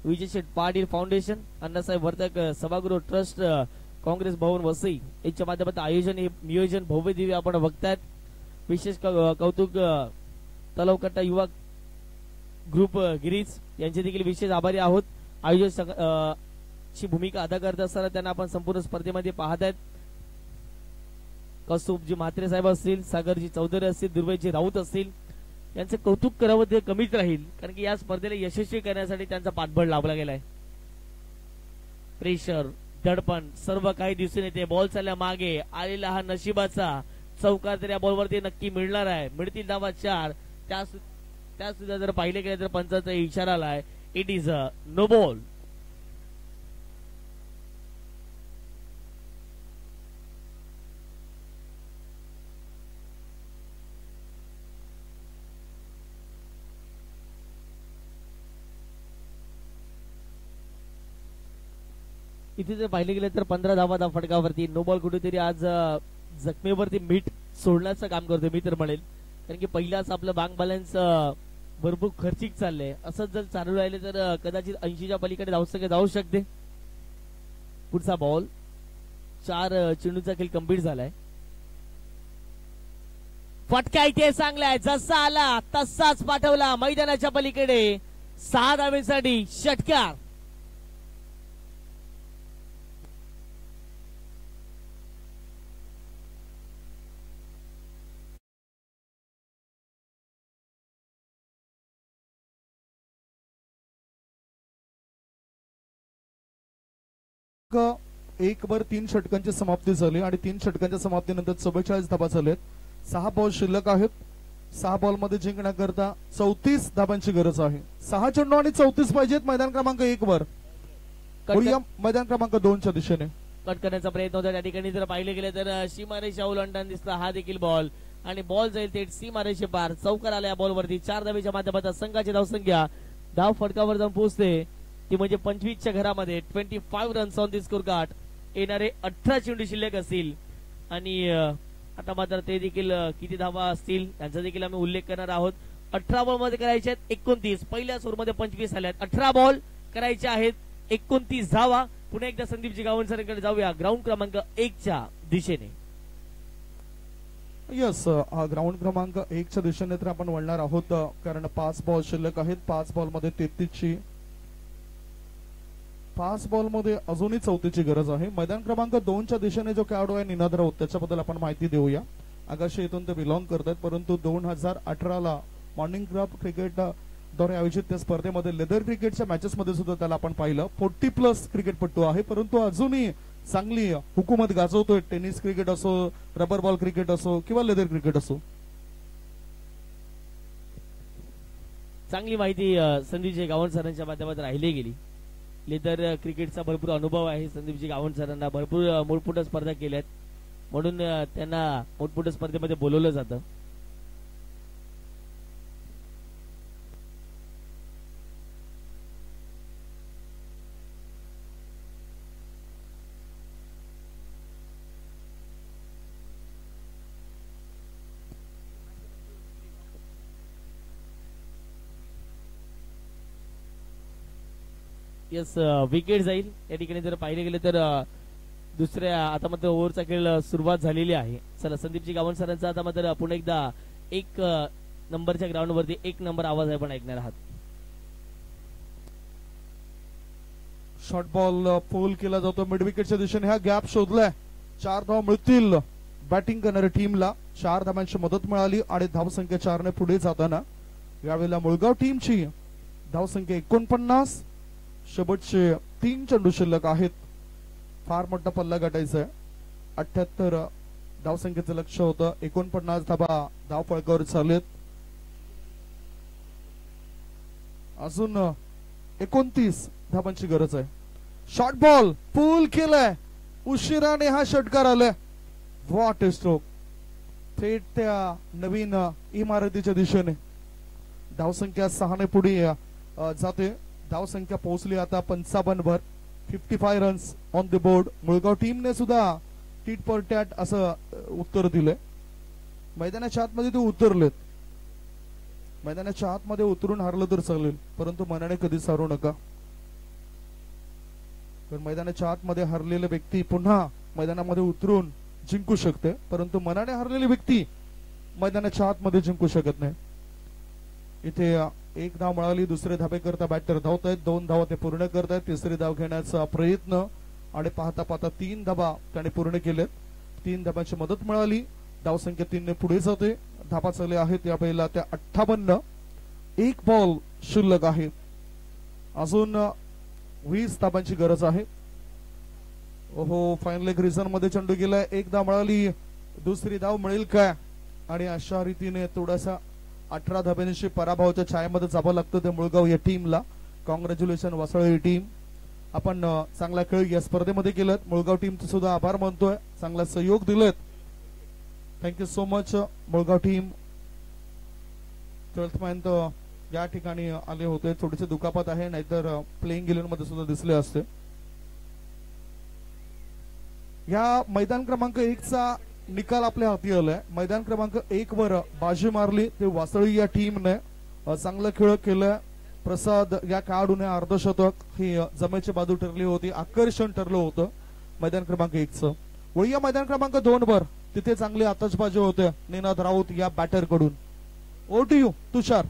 विजय शेठ पाटील फाउंडेशन, अण्णासाहेब वर्तक सभागृह ट्रस्ट, काँग्रेस भवन वसई यांच्या माध्यमातून आयोजन हे नियोजन भव्य दिव्य आपण बघतायत. विशेष कौतुक तलावकट्टा युवा ग्रुप गिरीज यांचे देखील विशेष आभारी आहोत. आयोजक ची भूमिका अदा करत असताना त्यांना आपण संपूर्ण स्पर्धेमध्ये पाहत आहेत. कौस्तुभजी म्हात्रे साहेब असतील, सागरजी चौधरी असतील, दुर्वेजी राऊत असतील, यांचं कौतुक करावं ते कमीच राहील, कारण की या स्पर्धेला यशस्वी करण्यासाठी त्यांचा पाठबळ लाभला गेलाय. प्रेशर, दडपण सर्व काही दिसून येते. बॉल चालल्या मागे आलेला हा नशिबाचा चौकार तर या बॉलवरती नक्की मिळणार आहे. मिळतील धावा 4. त्या सुद्धा जर पाहिले गेले तर पंचाचा इशारा आलाय. It is a no ball. इथे जर पाहिले गेले तर 15 धावा फटकावरती. नो बॉल कुठेतरी आज जखमेवरती मीठ सोडण्याचं काम करतोय मी तर म्हणेल, कारण की पहिलाच आपलं बँक बॅलन्स भरपूर खर्चिक चाललंय. असंच जर चालू राहिले तर कदाचित 80च्या पलीकडे जाऊ शकते. पुढचा बॉल 4 चेंडूचा खेळ कंप्लीट झालाय. फटका इथे चांगलाय, जसा आला तसाच पाठवला मैदानाच्या पलीकडे. 6 धावेसाठी षटकार.
एक वर 3 षटकांची समाप्ती झाली आणि 3 षटकांच्या समाप्तीनंतर 44 धाबा झालेत. 6 बॉल शिल्लक आहेत. 6 बॉल मध्ये जिंकण्याकरता 34 धाबांची गरज आहे. 6 चेंडू आणि 34 पाहिजेत मैदान क्रमांक 1 वर. मैदान क्रमांक 2 च्या दिशेने
कट करण्याचा प्रयत्न होता. त्या ठिकाणी जर पाहिले गेले तर सीमारेषा ओलांडताना दिसला हा देखील बॉल, आणि बॉल जाईल थेट सीमारेषे पार. चौकार आला या बॉलवरती. 4 धावेच्या माध्यमातून संघाची धावसंख्या धाव फटकावर जाऊन पोहोचते ती म्हणजे 25च्या घरामध्ये. 25 runs on the score card. येणारे 18 चेंडू शिल्लक असतील, आणि आता मात्र ते देखील किती धावा असतील त्यांचा देखील आम्ही उल्लेख करणार आहोत. 18 बॉल मध्ये करायचे आहेत 29. पहिल्या ओव्हरमध्ये 25 आल्यात. 18 बॉल करायचे आहेत 29 धावा. पुन्हा एकदा संदीपजी गावणसरांकडे जाऊया ग्राउंड क्रमांक 1 च्या दिशेने.
यस, ग्राउंड क्रमांक 1 च्या दिशेने तर आपण वळणार आहोत, कारण 5 बॉल शिल्लक आहेत. 5 बॉल मध्ये 33ची, 5 बॉल मध्ये अजूनही 34ची गरज आहे. मैदान क्रमांक 2 च्या दिशेने जो खेळाडू आहे निनाद राऊत, त्याच्याबद्दल आपण माहिती देऊया. आगाशी इथून ते बिलॉंग करतात, परंतु 2018ला मॉर्निंग क्लब क्रिकेट द्वारे आयोजित त्या स्पर्धेमध्ये लेदर क्रिकेटच्या मॅचेस मध्ये सुद्धा त्याला आपण पाहिलं. 40+ क्रिकेटपटू आहे, परंतु अजूनही चांगली हुकूमत गाजवतोय. टेनिस क्रिकेट असो, रबर बॉल क्रिकेट असो किंवा लेदर क्रिकेट असो.
चांगली माहिती संदीपजी गावणसरांच्या माध्यमातून राहिली गेली. लेदर क्रिकेटचा भरपूर अनुभव आहे संदीपजी गावणसरांना. भरपूर मोठमोठ्या स्पर्धा केल्यात, म्हणून त्यांना मोठमोठ्या स्पर्धेमध्ये बोलवलं जातं. यस, विकेट जाईल या ठिकाणी. जर पाहिले गेले तर दुसऱ्या आता मात्र ओव्हरचा खेळ सुरुवात झालेली आहे. चला, संदीपजी गावणसरांचा आता मात्र पुन्हा एकदा 1 नंबरच्या ग्राउंड वरती 1 नंबर आवाज आपण ऐकणार आहात.
शॉर्ट बॉल पोल केला जातो मिड विकेटच्या दिशेने. हा गॅप शोधलाय. 4 धावा मिळतील बॅटिंग करणाऱ्या टीमला. 4 धावांची मदत मिळाली आणि धावसंख्या 4 ने पुढे जाताना यावेळेला मुळगाव टीमची धावसंख्या 49. शेवटचे 3 चेंडू शिल्लक आहेत. फार मोठा पल्ला गाठायचा आहे. 78 धावसंख्येचं लक्ष होतं. 49 धाबा धाव फळकावर चाललेत. अजून 29 धाबांची गरज आहे. शॉर्ट बॉल पूल केलाय. उशिराने हा षटकार आलाय. What a stroke. थेट त्या नवीन इमारतीच्या दिशेने धावसंख्या 6 ने पुढे जाते. धावसंख्या पोहोचली आता 55 वर. 55 रन्स ऑन द बोर्ड. मुळगाव टीमने सुद्धा टीट फॉर टॅट असं उत्तर दिलंय. मैदानाच्या आतमध्ये ते उतरलेत. मैदानाच्या आतमध्ये उतरून हारलं तर चालेल, परंतु मनाने कधीच हारू नका. कारण मैदानाच्या आतमध्ये हरलेली व्यक्ती पुन्हा मैदानामध्ये उतरून जिंकू शकते, परंतु मनाने हरलेली व्यक्ती मैदानाच्या आतमध्ये जिंकू शकत नाही. इथे 1 धाव मिळाली. दुसरे धाबे करता बॅटर धावतायत. 2 धावा ते पूर्ण करतायत. तिसरी धाव घेण्याचा प्रयत्न आणि पाहता पाहता 3 धाबा त्याने पूर्ण केलेत. 3 धाबांची मदत मिळाली. धावसंख्या 3 ने पुढे जाते. धाबा चालले आहेत या वेळेला त्या 58. 1 बॉल शिल्लक आहे. अजून 20 धाबांची गरज आहे. ओहो, फायनल एक रिझन मध्ये चेंडू गेलाय. 1 धाव मिळाली. दुसरी धाव मिळेल काय? आणि अशा रीतीने थोडासा 18 धाब्यांशी पराभवाच्या छायेमध्ये जावं लागतं त्या मुळगाव या टीमला. कॉंग्रॅच्युलेशन वासळे टीम, आपण चांगला खेळ या स्पर्धेमध्ये केलं. मुळगाव टीमचे सुद्धा आभार मानतोय, चांगला सहयोग दिलेत. थँक्यू सो मच मुळगाव टीम. 12th मॅन या ठिकाणी आले होते. थोडीशी दुखापत आहे, नाहीतर प्लेइंग 11 मध्ये सुद्धा दिसले असते. या मैदान क्रमांक 1 चा निकाल आपल्या हाती आलाय. मैदान क्रमांक 1 वर बाजी मारली ते वासळी या टीमने. चांगला खेळ केलाय. प्रसाद या खेळाडूने अर्धशतक ही जमेची बाजू ठरली होती, आकर्षण ठरलं होतं मैदान क्रमांक 1 चं. वळूया मैदान क्रमांक 2 वर. तिथे चांगली आतषबाजी होते निनाद राऊत या बॅटर कडून. ओ टू यू तुषार.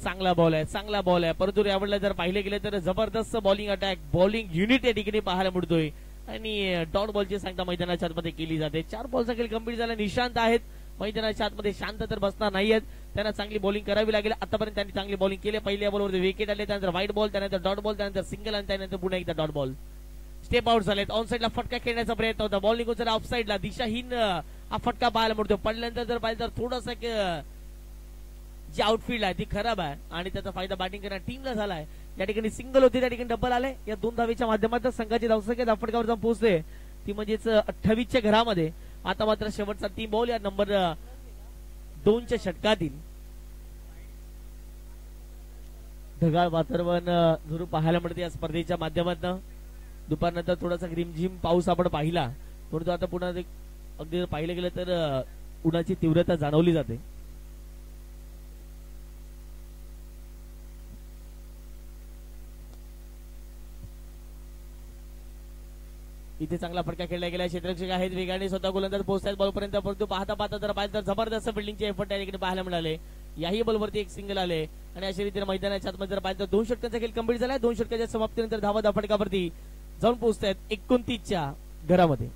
चांगला बॉल आहे, चांगला बॉल आहे. परंतु यावेळेला जर पाहिले गेले तर जबरदस्त बॉलिंग अटॅक, बॉलिंग युनिट या ठिकाणी पाहायला मिळतोय. आणि डॉट बॉलची सांगता मैदानाच्या आतमध्ये केली जाते. 4 बॉलचा खेळ कंप्लीट झाला. निशांत आहेत मैदानाच्या आतमध्ये, शांत तर बसणार नाहीयेत. त्यांना चांगली बॉलिंग करावी लागेल. आतापर्यंत त्यांनी चांगली बॉलिंग केली. पहिल्या बॉलवर विकेट आले, त्यानंतर व्हाईट बॉल, त्यानंतर डॉट बॉल, त्यानंतर सिंगल आणि त्यानंतर पुन्हा एकदा डॉट बॉल. स्टेप आउट झालेत. ऑन साईडला फटका खेळण्याचा प्रयत्न होता. बॉल निघून जर ऑफ साईडला दिशाहीन हा फटका पाहायला मिळतो. पडल्यानंतर जर पाहिलं तर थोडासा जी आउटफील्ड आहे ती खराब आहे आणि त्याचा फायदा बॅटिंग करणाऱ्या टीमला झालाय. या ठिकाणी सिंगल होती, त्या ठिकाणी डबल आले. या 2 धावेच्या माध्यमातून संघाची धावसंख्या धावफटकावर जाऊन पोहोचते ती म्हणजेच 28 च्या घरामध्ये. आता मात्र शेवटचा 3 बॉल या नंबर 2 च्या षटकातील. ढगाळ वातावरण जरूर पाहायला मिळते या स्पर्धेच्या माध्यमातून. दुपारनंतर थोडासा रिमझिम पाऊस आपण पाहिला, परंतु आता पुन्हा अगदी पाहिलं गेलं तर उन्हाची तीव्रता जाणवली जाते. इथे चांगला फटका खेळला गेला. क्षेत्ररक्षक आहेत, वेगाने स्वतः गोलंदाज पोहोचतात बॉलपर्यंत, परंतु पाहता पाहता जर पाहिलं तर जबरदस्त फिल्डिंगचे एफर्ट त्या ठिकाणी पाहायला मिळाले. याही बॉलवरती एक सिंगल आले आणि अशा रीतीने मैदानाच्या आतमध्ये जर पाहिलं तर 2 षटकांचा खेळ कंप्लीट झालाय. 2 षटकाच्या समाप्तीनंतर धावा फटकावरती जाऊन पोहोचतायत 29 च्या घरामध्ये.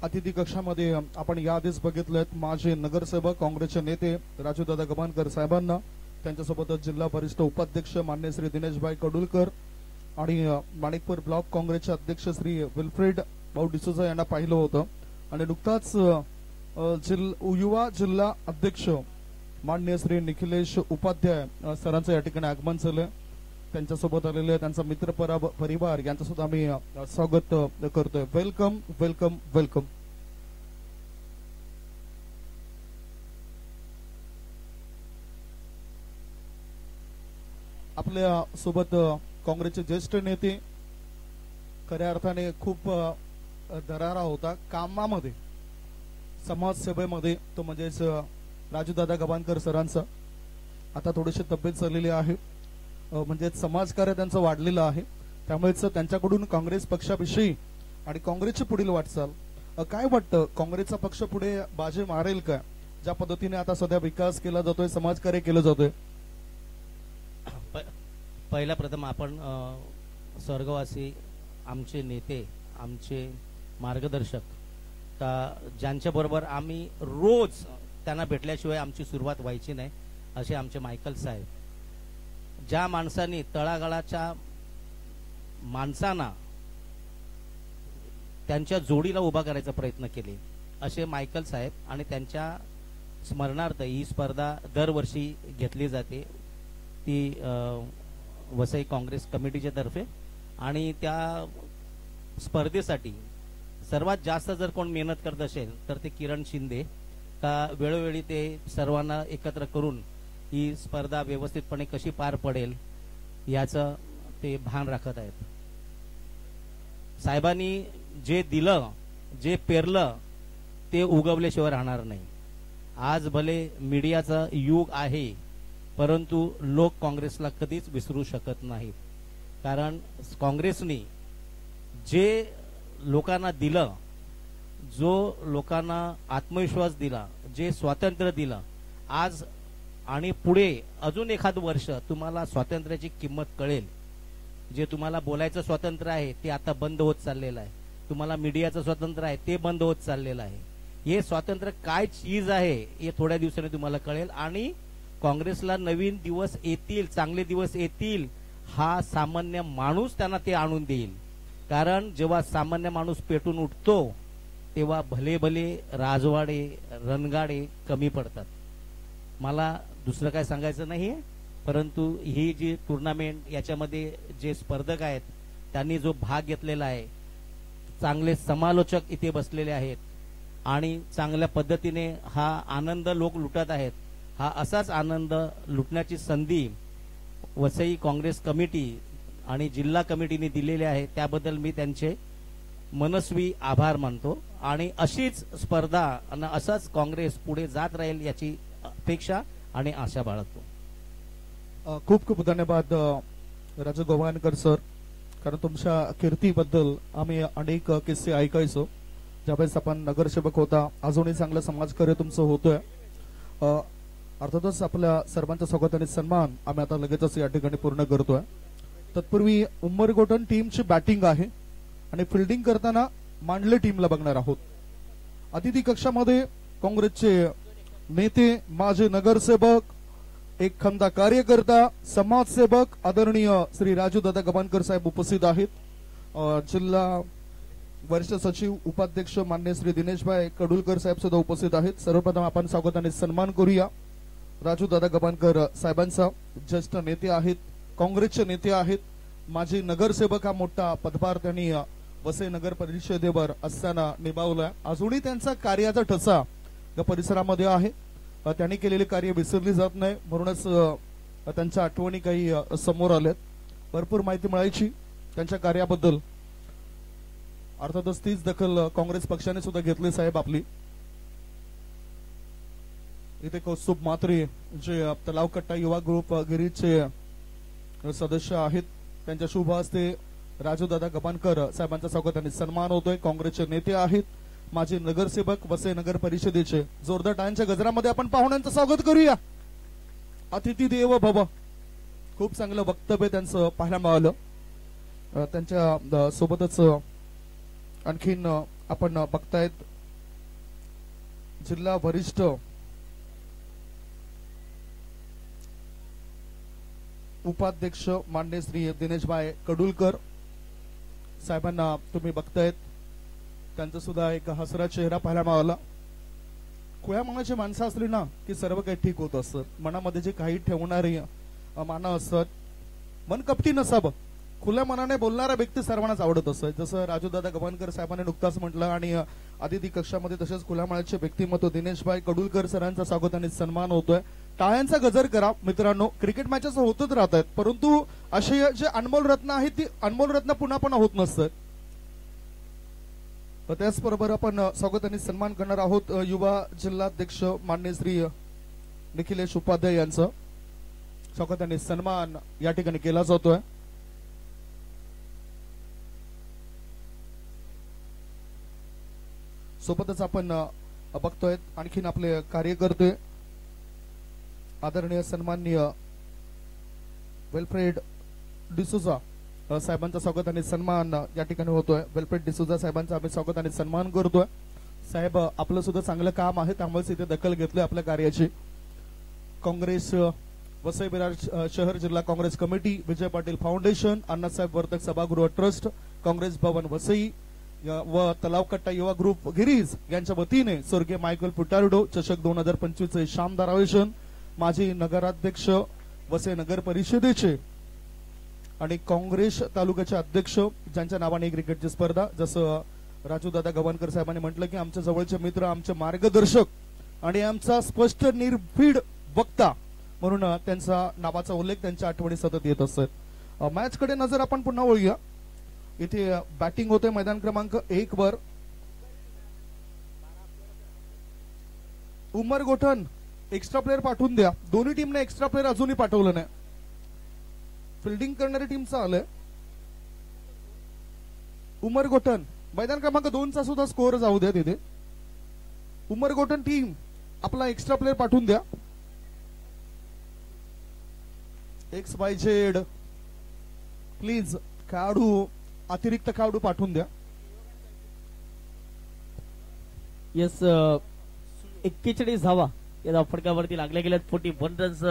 अतिथी कक्षामध्ये आपण याआधीच बघितलेत माजी नगरसेवक काँग्रेसचे नेते राजूदादा गबानकर साहेबांना, त्यांच्यासोबतच जिल्हा वरिष्ठ उपाध्यक्ष मान्य श्री दिनेशभाई कडुलकर आणि माणिकपूर ब्लॉक काँग्रेसचे अध्यक्ष श्री विल्फ्रेड भाऊ डिसोजा यांना पाहिलं होतं. आणि नुकताच युवा जिल्हा अध्यक्ष मान्य श्री निखिलेश उपाध्याय सरांचं या ठिकाणी आगमन झालं. त्यांच्यासोबत आलेले त्यांचा मित्र परिवार यांचं सुद्धा आम्ही स्वागत करतोय. Welcome welcome welcome. आपल्या सोबत काँग्रेसचे ज्येष्ठ नेते, खऱ्या अर्थाने खूप दरारा होता कामामध्ये, समाजसेवेमध्ये, तो म्हणजेच राजूदादा गबानकर सरांचा. आता थोडीशी तब्येत चाललेली आहे, म्हणजे समाजकार्य त्यांचं वाढलेलं आहे. त्यामुळेच त्यांच्याकडून काँग्रेस पक्षाविषयी आणि काँग्रेसची पुढील वाटचाल काय वाटतं? काँग्रेसचा पक्ष पुढे बाजी मारेल का? ज्या पद्धतीने आता सध्या विकास केला जातोय, समाजकार्य केलं जातोय.
पहिला प्रथम आपण स्वर्गवासी आमचे नेते, आमचे मार्गदर्शक, ज्यांच्या बरोबर आम्ही रोज त्यांना भेटल्याशिवाय आमची सुरुवात व्हायची नाही, असे आमचे मायकल साहेब. ज्या माणसांनी तळागाळाच्या माणसांना त्यांच्या जोडीला उभा करायचा प्रयत्न केले, असे मायकल साहेब. आणि त्यांच्या स्मरणार्थ ही स्पर्धा दरवर्षी घेतली जाते, ती वसई काँग्रेस कमिटीच्या तर्फे. आणि त्या स्पर्धेसाठी सर्वात जास्त जर कोण मेहनत करत असेल तर ते किरण शिंदे. का वेळोवेळी ते सर्वांना एकत्र करून ही स्पर्धा व्यवस्थितपणे कशी पार पडेल याचं ते भान राखत आहेत. साहेबांनी जे दिलं, जे पेरलं ते उगवल्याशिवाय राहणार नाही. आज भले मीडियाचा युग आहे, परंतु लोक काँग्रेसला कधीच विसरू शकत नाहीत. कारण काँग्रेसने जे लोकांना दिलं, जो लोकांना आत्मविश्वास दिला, जे स्वातंत्र्य दिलं, आज आणि पुढे अजून एखाद वर्ष तुम्हाला स्वातंत्र्याची किंमत कळेल. जे तुम्हाला बोलायचं स्वातंत्र्य आहे ते आता बंद होत चाललेलं आहे. तुम्हाला मीडियाचं स्वातंत्र्य आहे ते बंद होत चाललेलं आहे. हे स्वातंत्र्य काय चीज आहे हे थोड्या दिवसांनी तुम्हाला कळेल. आणि काँग्रेसला नवीन दिवस येतील, चांगले दिवस येतील, हा सामान्य माणूस त्यांना ते आणून देईल. कारण जेव्हा सामान्य माणूस पेटून उठतो तेव्हा भले भले राजवाडे रणगाडे कमी पडतात. मला दुसरं काय सांगायचं नाहीये, परंतु ही जी टुर्नामेंट याच्यामध्ये जे स्पर्धक आहेत त्यांनी जो भाग घेतलेला आहे, चांगले समालोचक इथे बसलेले आहेत आणि चांगल्या पद्धतीने हा आनंद लोक लुटत आहेत. हा असाच आनंद लुटण्याची संधी वसई काँग्रेस कमिटी आणि जिल्हा कमिटीने दिलेली आहे. त्याबद्दल मी त्यांचे मनस्वी आभार मानतो आणि अशीच स्पर्धा आणि असाच काँग्रेस पुढे जात राहील याची अपेक्षा आणि आशा बाळगतो.
खूप खूप धन्यवाद राजू गव्हाणकर सर. कारण तुमच्या कीर्तीबद्दल आम्ही अनेक किस्से ऐकायचो. ज्यावेळेस आपण नगरसेवक होता, अजूनही चांगलं समाजकार्य तुमचं होतोय. अर्थातच आपल्या सर्वांचा स्वागत आणि सन्मान आम्ही आता लगेचच या ठिकाणी पूर्ण करतोय. तत्पूर्वी उंबरगोटन टीमची बॅटिंग आहे आणि फिल्डिंग करताना मांडले टीमला बघणार आहोत. अतिथी कक्षामध्ये काँग्रेसचे नेते, माजी नगरसेवक, एक खंदा कार्यकर्ता, समाजसेवक आदरणीय श्री राजू दादा गव्हाणकर साहेब उपस्थित आहेत. जिल्हा वरिष्ठ सचिव उपाध्यक्ष मान्य श्री दिनेशभाई कडुलकर साहेब सुद्धा उपस्थित आहेत. सर्वप्रथम आपण स्वागत आणि सन्मान करूया राजू दादा गव्हाणकर साहेबांचा. ज्येष्ठ नेते आहेत, काँग्रेसचे नेते आहेत, माजी नगरसेवक हा मोठा पदभार त्यांनी वसई नगर परिषदेवर असताना निभावलाय. अजूनही त्यांचा कार्याचा ठसा या परिसरामध्ये आहे. त्यांनी केलेले कार्य विसरली जात नाही, म्हणूनच त्यांच्या आठवणी काही समोर आल्यात. भरपूर माहिती मिळायची त्यांच्या कार्याबद्दल. अर्थातच तीच दखल काँग्रेस पक्षाने सुद्धा घेतली साहेब आपली. इथे कौस्तुभ म्हात्रे जे तलावकट्टा युवा ग्रुप गिरीचे सदस्य आहेत, त्यांच्या शुभ हस्ते राजूदादा गव्हाणकर साहेबांचा स्वागत आणि सन्मान होतोय. काँग्रेसचे नेते आहेत, माजी नगरसेवक, वसई नगर परिषदेचे. जोरदार टाळ्यांच्या गजरामध्ये आपण पाहुण्यांचं स्वागत करूया. अतिथी देव भव. खूप चांगलं वक्तव्य त्यांचं पाहायला मिळालं. त्यांच्या सोबतच आणखीन आपण बघतायत जिल्हा वरिष्ठ उपाध्यक्ष मान्य श्री दिनेशभाई कडुलकर साहेबांना तुम्ही बघतायत. त्यांचा सुद्धा एक हसरा चेहरा पाहायला मिळाला. खुल्या मनाची माणसं असली ना की सर्व काही ठीक होत असतं. मनामध्ये जे काही ठेवणारी मानं असतात, मन कपटी नसावं, खुल्या मनाने बोलणारा व्यक्ती सर्वांनाच आवडत असत. जसं राजूदादा गव्हाणकर साहेबांनी नुकताच म्हटलं आणि अतिथी कक्षामध्ये तसेच खुल्या मनाचे व्यक्तिमत्व दिनेशभाई कडुलकर सरांचा स्वागत आणि सन्मान होतोय. टाळ्यांचा गजर करा मित्रांनो. क्रिकेट मॅचेस होतच राहतात, परंतु असे जे अनमोल रत्न आहेत ती अनमोल रत्न पुन्हा पुन्हा होत नसतात. त्याचबरोबर आपण स्वागत आणि सन्मान करणार आहोत युवा जिल्हाध्यक्ष मान्य श्री निखिलेश उपाध्याय यांचं. स्वागत आणि सन्मान या ठिकाणी केला जातोय. सोबतच आपण बघतोय आणखीन आपले कार्यकर्ते आदरणीय सन्माननीय वेलफ्रेड डिसुजा साहेबांचा स्वागत आणि सन्मान या ठिकाणी होतोय. वेलफ्रेड डिसुजा साहेबांचा आम्ही स्वागत आणि सन्मान करतोय. साहेब आपलं सुद्धा चांगलं काम आहे, त्यामुळेच इथे दखल घेतली आपल्या कार्याची. काँग्रेस वसई विरार शहर जिल्हा काँग्रेस कमिटी, विजय पाटील फाउंडेशन, अण्णासाहेब वर्तक सभागृह ट्रस्ट, काँग्रेस भवन वसई व तलावकट्टा युवा ग्रुप गिरीज यांच्या वतीने स्वर्गीय मायकल पुटारडो चषक 2025 शानदार आयोजन. माजी नगराध्यक्ष वसई नगर परिषदेचे आणि काँग्रेस तालुक्याचे अध्यक्ष ज्यांच्या नावाने क्रिकेटची स्पर्धा. जसं राजूदादा गव्हाणकर साहेबांनी म्हटलं की आमच्या जवळचे मित्र, आमचे मार्गदर्शक आणि आमचा स्पष्ट निर्भीड वक्ता म्हणून त्यांचा नावाचा उल्लेख, त्यांच्या आठवणी सतत येत असतात. मॅच कडे नजर आपण पुन्हा वळूया. इथे बॅटिंग होते मैदान क्रमांक 1 वर. उमरगोठण एक्स्ट्रा प्लेअर पाठवून द्या. दोन्ही टीमने एक्स्ट्रा प्लेअर अजूनही पाठवलं नाही. फिल्डिंग करणारी टीमचं आलंय. उमरगोठण मैदान क्रमांक 2चा सुद्धा स्कोअर जाऊ द्या तिथे. उमरगोठण टीम आपला एक्स्ट्रा प्लेअर पाठवून द्या. XYZ प्लीज खेळाडू अतिरिक्त खेळाडू पाठवून द्या.
येस 41 धावा या फटक्यावरती लागल्या गेल्यात. 41 runs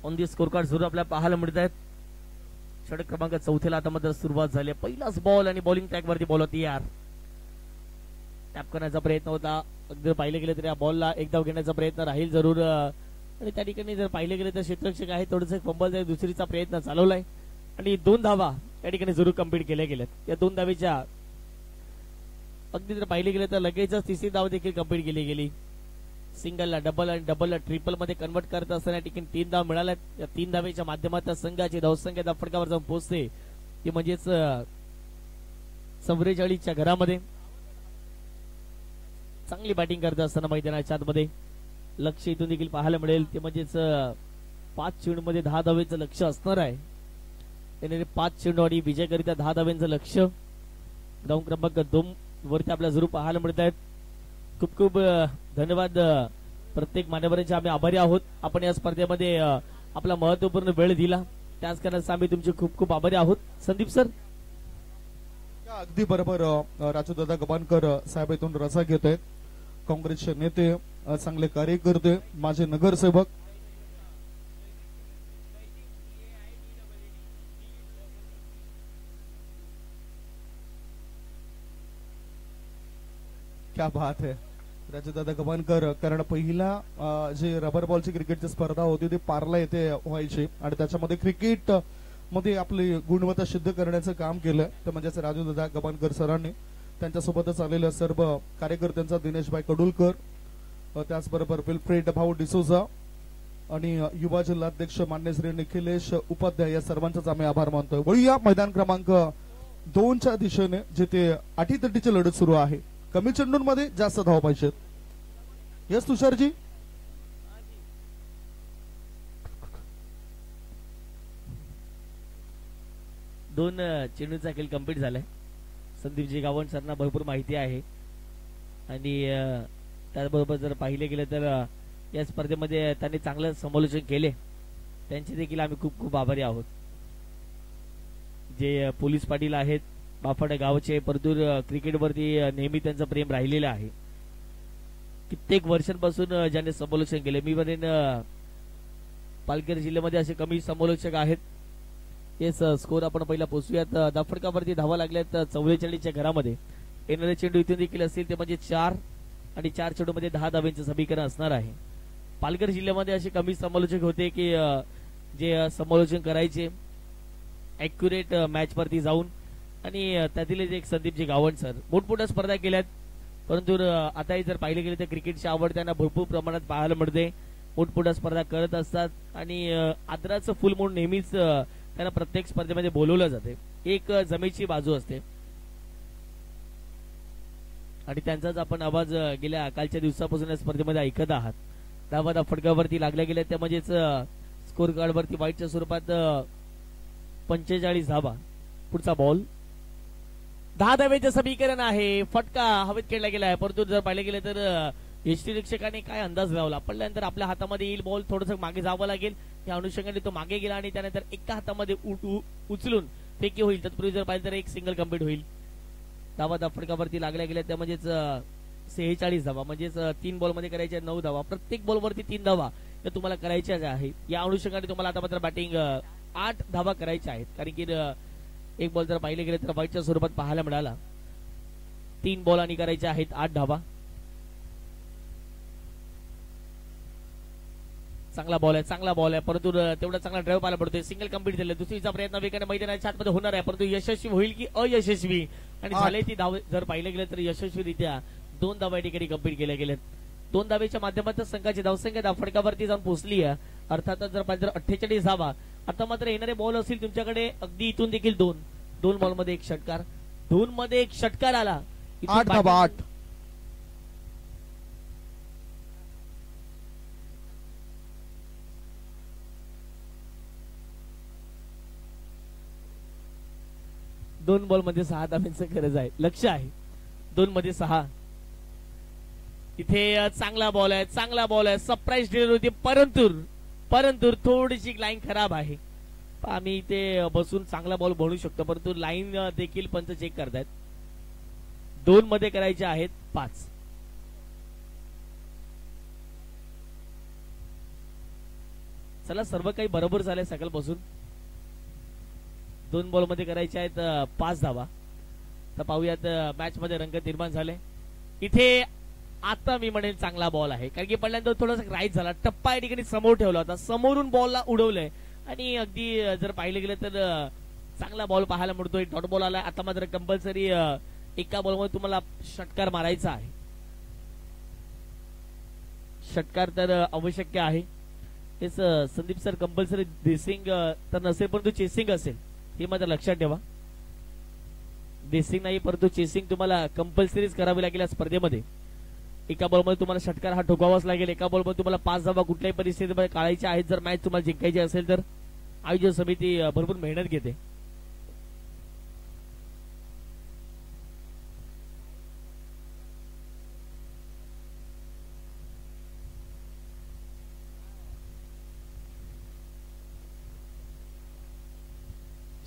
on the score card सुरू आपल्याला पाहायला मिळत आहेत. षटक क्रमांक 4 आता मात्र सुरुवात झाली. पहिलाच बॉल आणि बॉलिंग टॅग वरती बॉल होती यार. टॅप करण्याचा प्रयत्न होता. अगदी पाहिले गेले तर या बॉलला एक धाव घेण्याचा प्रयत्न राहील जरूर. आणि त्या ठिकाणी जर पाहिले गेले तर क्षेत्ररक्षक आहे थोडंसं फंबल दुसरीचा प्रयत्न चालवलाय आणि 2 धावा त्या ठिकाणी जरूर कम्प्लीट केल्या गेल्यात. या 2 धावेच्या अगदी जर पाहिले गेले तर लगेचच तिसरी धाव देखील कम्प्लीट केली गेली. सिंगलला डबल आणि डबलला ट्रिपल मध्ये कन्वर्ट करत असताना ठिकाणी 3 धाव मिळाल्यात. या 3 धावेच्या माध्यमातून संघाची धावसंख्या त्या फटकावर जाऊन पोहोचते ती म्हणजेच 44च्या घरामध्ये. चांगली बॅटिंग करत असताना मैदानाच्या आतमध्ये लक्ष इथून देखील पाहायला मिळेल ते म्हणजेच 5 चेंडूमध्ये 10 धावेचं लक्ष असणार आहे. त्याने 5 चेंडू आणि विजयकरिता 10 धावेचं लक्ष ग्राउंड क्रमांक 2 वरती आपल्याला जरूर पाहायला मिळत आहेत. खूप खूप धन्यवाद प्रत्येक मान्यवरांचे आम्ही आभारी आहोत. आपण या स्पर्धेमध्ये आपला महत्वपूर्ण वेळ दिला त्याच कारणासाठी आम्ही तुमचे खूप खूप आभारी आहोत. संदीप सर
अगदी बरोबर. राजूदादा गबानकर साहेब इथून रजा घेत आहेत. काँग्रेसचे नेते चांगले कार्यकर्ते माझे नगरसेवक क्या बात है राजूदादा गबानकर. कारण पहिला जे रबर बॉलची क्रिकेटची स्पर्धा होती ती पार्ला येथे व्हायची आणि त्याच्यामध्ये क्रिकेट मध्ये आपली गुणवत्ता सिद्ध करण्याचं काम केलं तर म्हणजेच राजूदादा गबानकर सरांनी. त्यांच्यासोबतच आलेल्या सर्व कार्यकर्त्यांचा दिनेशभाई कडुलकर त्याचबरोबर विल्फ्रेड भाऊ डिसोजा आणि युवा जिल्हाध्यक्ष मान्य श्री निखिलेश उपाध्याय या सर्वांचाच आम्ही आभार मानतोय. वळूया मैदान क्रमांक 2च्या दिशेने जिथे अटीतटीची लढत सुरू आहे. कमी चेंडूंमध्ये जास्त धाव पाहिजेत. यस तुषारजी.
दोन चेंडूचा खेळ कम्प्लीट झालाय. संदीपजी गावंड सरांना भरपूर माहिती आहे आणि त्याचबरोबर जर पाहिले गेले तर या स्पर्धेमध्ये त्यांनी चांगलं समालोचन केले. त्यांचे देखील आम्ही खूप खूप आभारी आहोत. जे पोलीस पाटील आहेत बाफाड गावचे परतूर क्रिकेटवरती नेहमी त्यांचं प्रेम राहिलेलं आहे. कित्येक वर्षांपासून ज्यांनी समालोचन केले. मी म्हणेन पालघर जिल्ह्यामध्ये असे कमी समालोचक आहेत. येस स्कोर आपण पहिला पोहोचूयात. दाफडकावरती धावा लागल्यात 44च्या घरामध्ये. येणारे चेंडू इथून देखील असतील ते म्हणजे 4 आणि 4 चेंडूमध्ये 10 धावांचं समीकरण असणार आहे. पालघर जिल्ह्यामध्ये असे कमी समालोचक होते की जे समालोचन करायचे ऍक्युरेट मॅच वरती जाऊन आणि त्यातील एक संदीपजी गावंड सर मोठमोठ्या स्पर्धा केल्यात. परंतु आताही जर पाहिले गेले तर क्रिकेटची आवड त्यांना भरपूर प्रमाणात पाहायला मिळते. मोठमोठ्या स्पर्धा करत असतात आणि आदराचं फुल म्हणून नेहमीच त्यांना प्रत्येक स्पर्धेमध्ये बोलवलं जाते. एक जमेची बाजू असते आणि त्यांचाच आपण आवाज गेल्या कालच्या दिवसापासून या स्पर्धेमध्ये ऐकत आहात. धावा फटकावरती लागल्या गेल्या त्या म्हणजेच स्कोर कार्डवरती वाईटच्या स्वरूपात 45 धावा. पुढचा बॉल 10 धावेचं समीकरण आहे. फटका हवेत खेळला गेला आहे. परंतु जर पाहिले गेले तर यष्टीरक्षकाने काय अंदाज लावला. पडल्यानंतर आपल्या हातामध्ये येईल बॉल. थोडंसं मागे जावं लागेल या अनुषंगाने तो मागे गेला आणि त्यानंतर एका हातामध्ये उचलून फेकी होईल. तत्पूर्वी जर पाहिजे तर एक सिंगल कम्प्लीट होईल. धावा फटकावरती लागल्या गेल्या त्या म्हणजेच 46 धावा. म्हणजेच 3 बॉलमध्ये करायच्या 9 धावा. प्रत्येक बॉलवरती 3 धावा या तुम्हाला करायच्याच आहेत. या अनुषंगाने तुम्हाला आता मात्र बॅटिंग 8 धावा करायच्या आहेत. कारण की एक बॉल जर पाहिले गेले तर वाईटच्या स्वरूपात पाहायला मिळाला. 3 बॉल आणि करायच्या आहेत 8 धावा. चांगला बॉल आहे परंतु तेवढा चांगला ड्राईव्ह पाहायला पडतोय. सिंगल कम्प्लीट झाले. दुसरीचा प्रयत्न वेगाने मैदानाच्या आतमध्ये होणार आहे परंतु यशस्वी होईल की अयशस्वी आणि झाले ती धाव जर पाहिले गेले तर यशस्वीरित्या 2 धावा या ठिकाणी कम्प्लीट केल्या गेल्यात. 2 धावेच्या माध्यमातून संघाची धावसंख्या फटकावरती जाऊन पोहोचली आहे. अर्थातच जर पाहिजे 48 धावा. आता मात्र येणारे बॉल असतील तुमच्याकडे अगदी इथून देखील 2 बॉलमध्ये 1 षटकार. 2 मध्ये 1 षटकार आला.
8 धावा. 8
2 बॉल मध्ये 6 धाब्यांचं गरज आहे, लक्ष आहे 2 मध्ये 6. इथे चांगला बॉल आहे, चांगला बॉल आहे, सरप्राईज डिलिव्हरी होती, परंतु थोडीशी लाईन खराब आहे. आम्ही इथे बसून चांगला बॉल बनवू शकतो, परंतु लाईन देखील पंच चेक करतायत. 2 मध्ये करायचे आहेत 5. चला सर्व काही बरोबर झालंय सकाळपासून. 2 बॉल मध्ये करायचे आहेत 5 धावा. तर पाहूयात मॅच मध्ये रंग निर्माण झाले. इथे आता मी म्हणेल चांगला बॉल आहे, कारण की पहिल्यांदा थोडासा राईट झाला, टप्पा या ठिकाणी समोर ठेवला होता, समोरून बॉलला उडवलंय आणि अगदी जर पाहिलं गेलं तर चांगला बॉल पाहायला मिळतोय. डॉट बॉल आला. आता मात्र कंपल्सरी एका बॉलमध्ये तुम्हाला षटकार मारायचा आहे. षटकार तर आवश्यक आहे. तेच संदीप सर कंपल्सरी ड्रेसिंग तर नसेल, परंतु चेसिंग असेल हे मात्र लक्षात ठेवा. ड्रेसिंग नाही परंतु चेसिंग तुम्हाला कंपल्सरीच करावी लागेल या स्पर्धेमध्ये. एका बॉलमध्ये तुम्हाला षटकार हा ठोकावाच लागेल. एका बॉलमध्ये तुम्हाला 5 धावा कुठल्याही परिस्थितीमध्ये काढायच्या आहेत. जर मॅच तुम्हाला जिंकायची असेल तर आयोजन समिती भरपूर मेहनत घेते.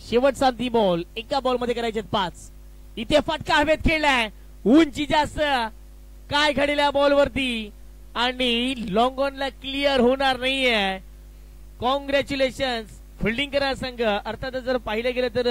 शेवटचा ती बॉल एका बॉलमध्ये करायचे 5. इथे फटका हवेत खेळलाय, उंची जास्त, काय घडलेल्या बॉलवरती आणि लॉंग ऑनला क्लिअर होणार नाहीये. कॉंग्रॅच्युलेशन फिल्डिंग करा संघ. अर्थातच जर पाहिलं गेलं तर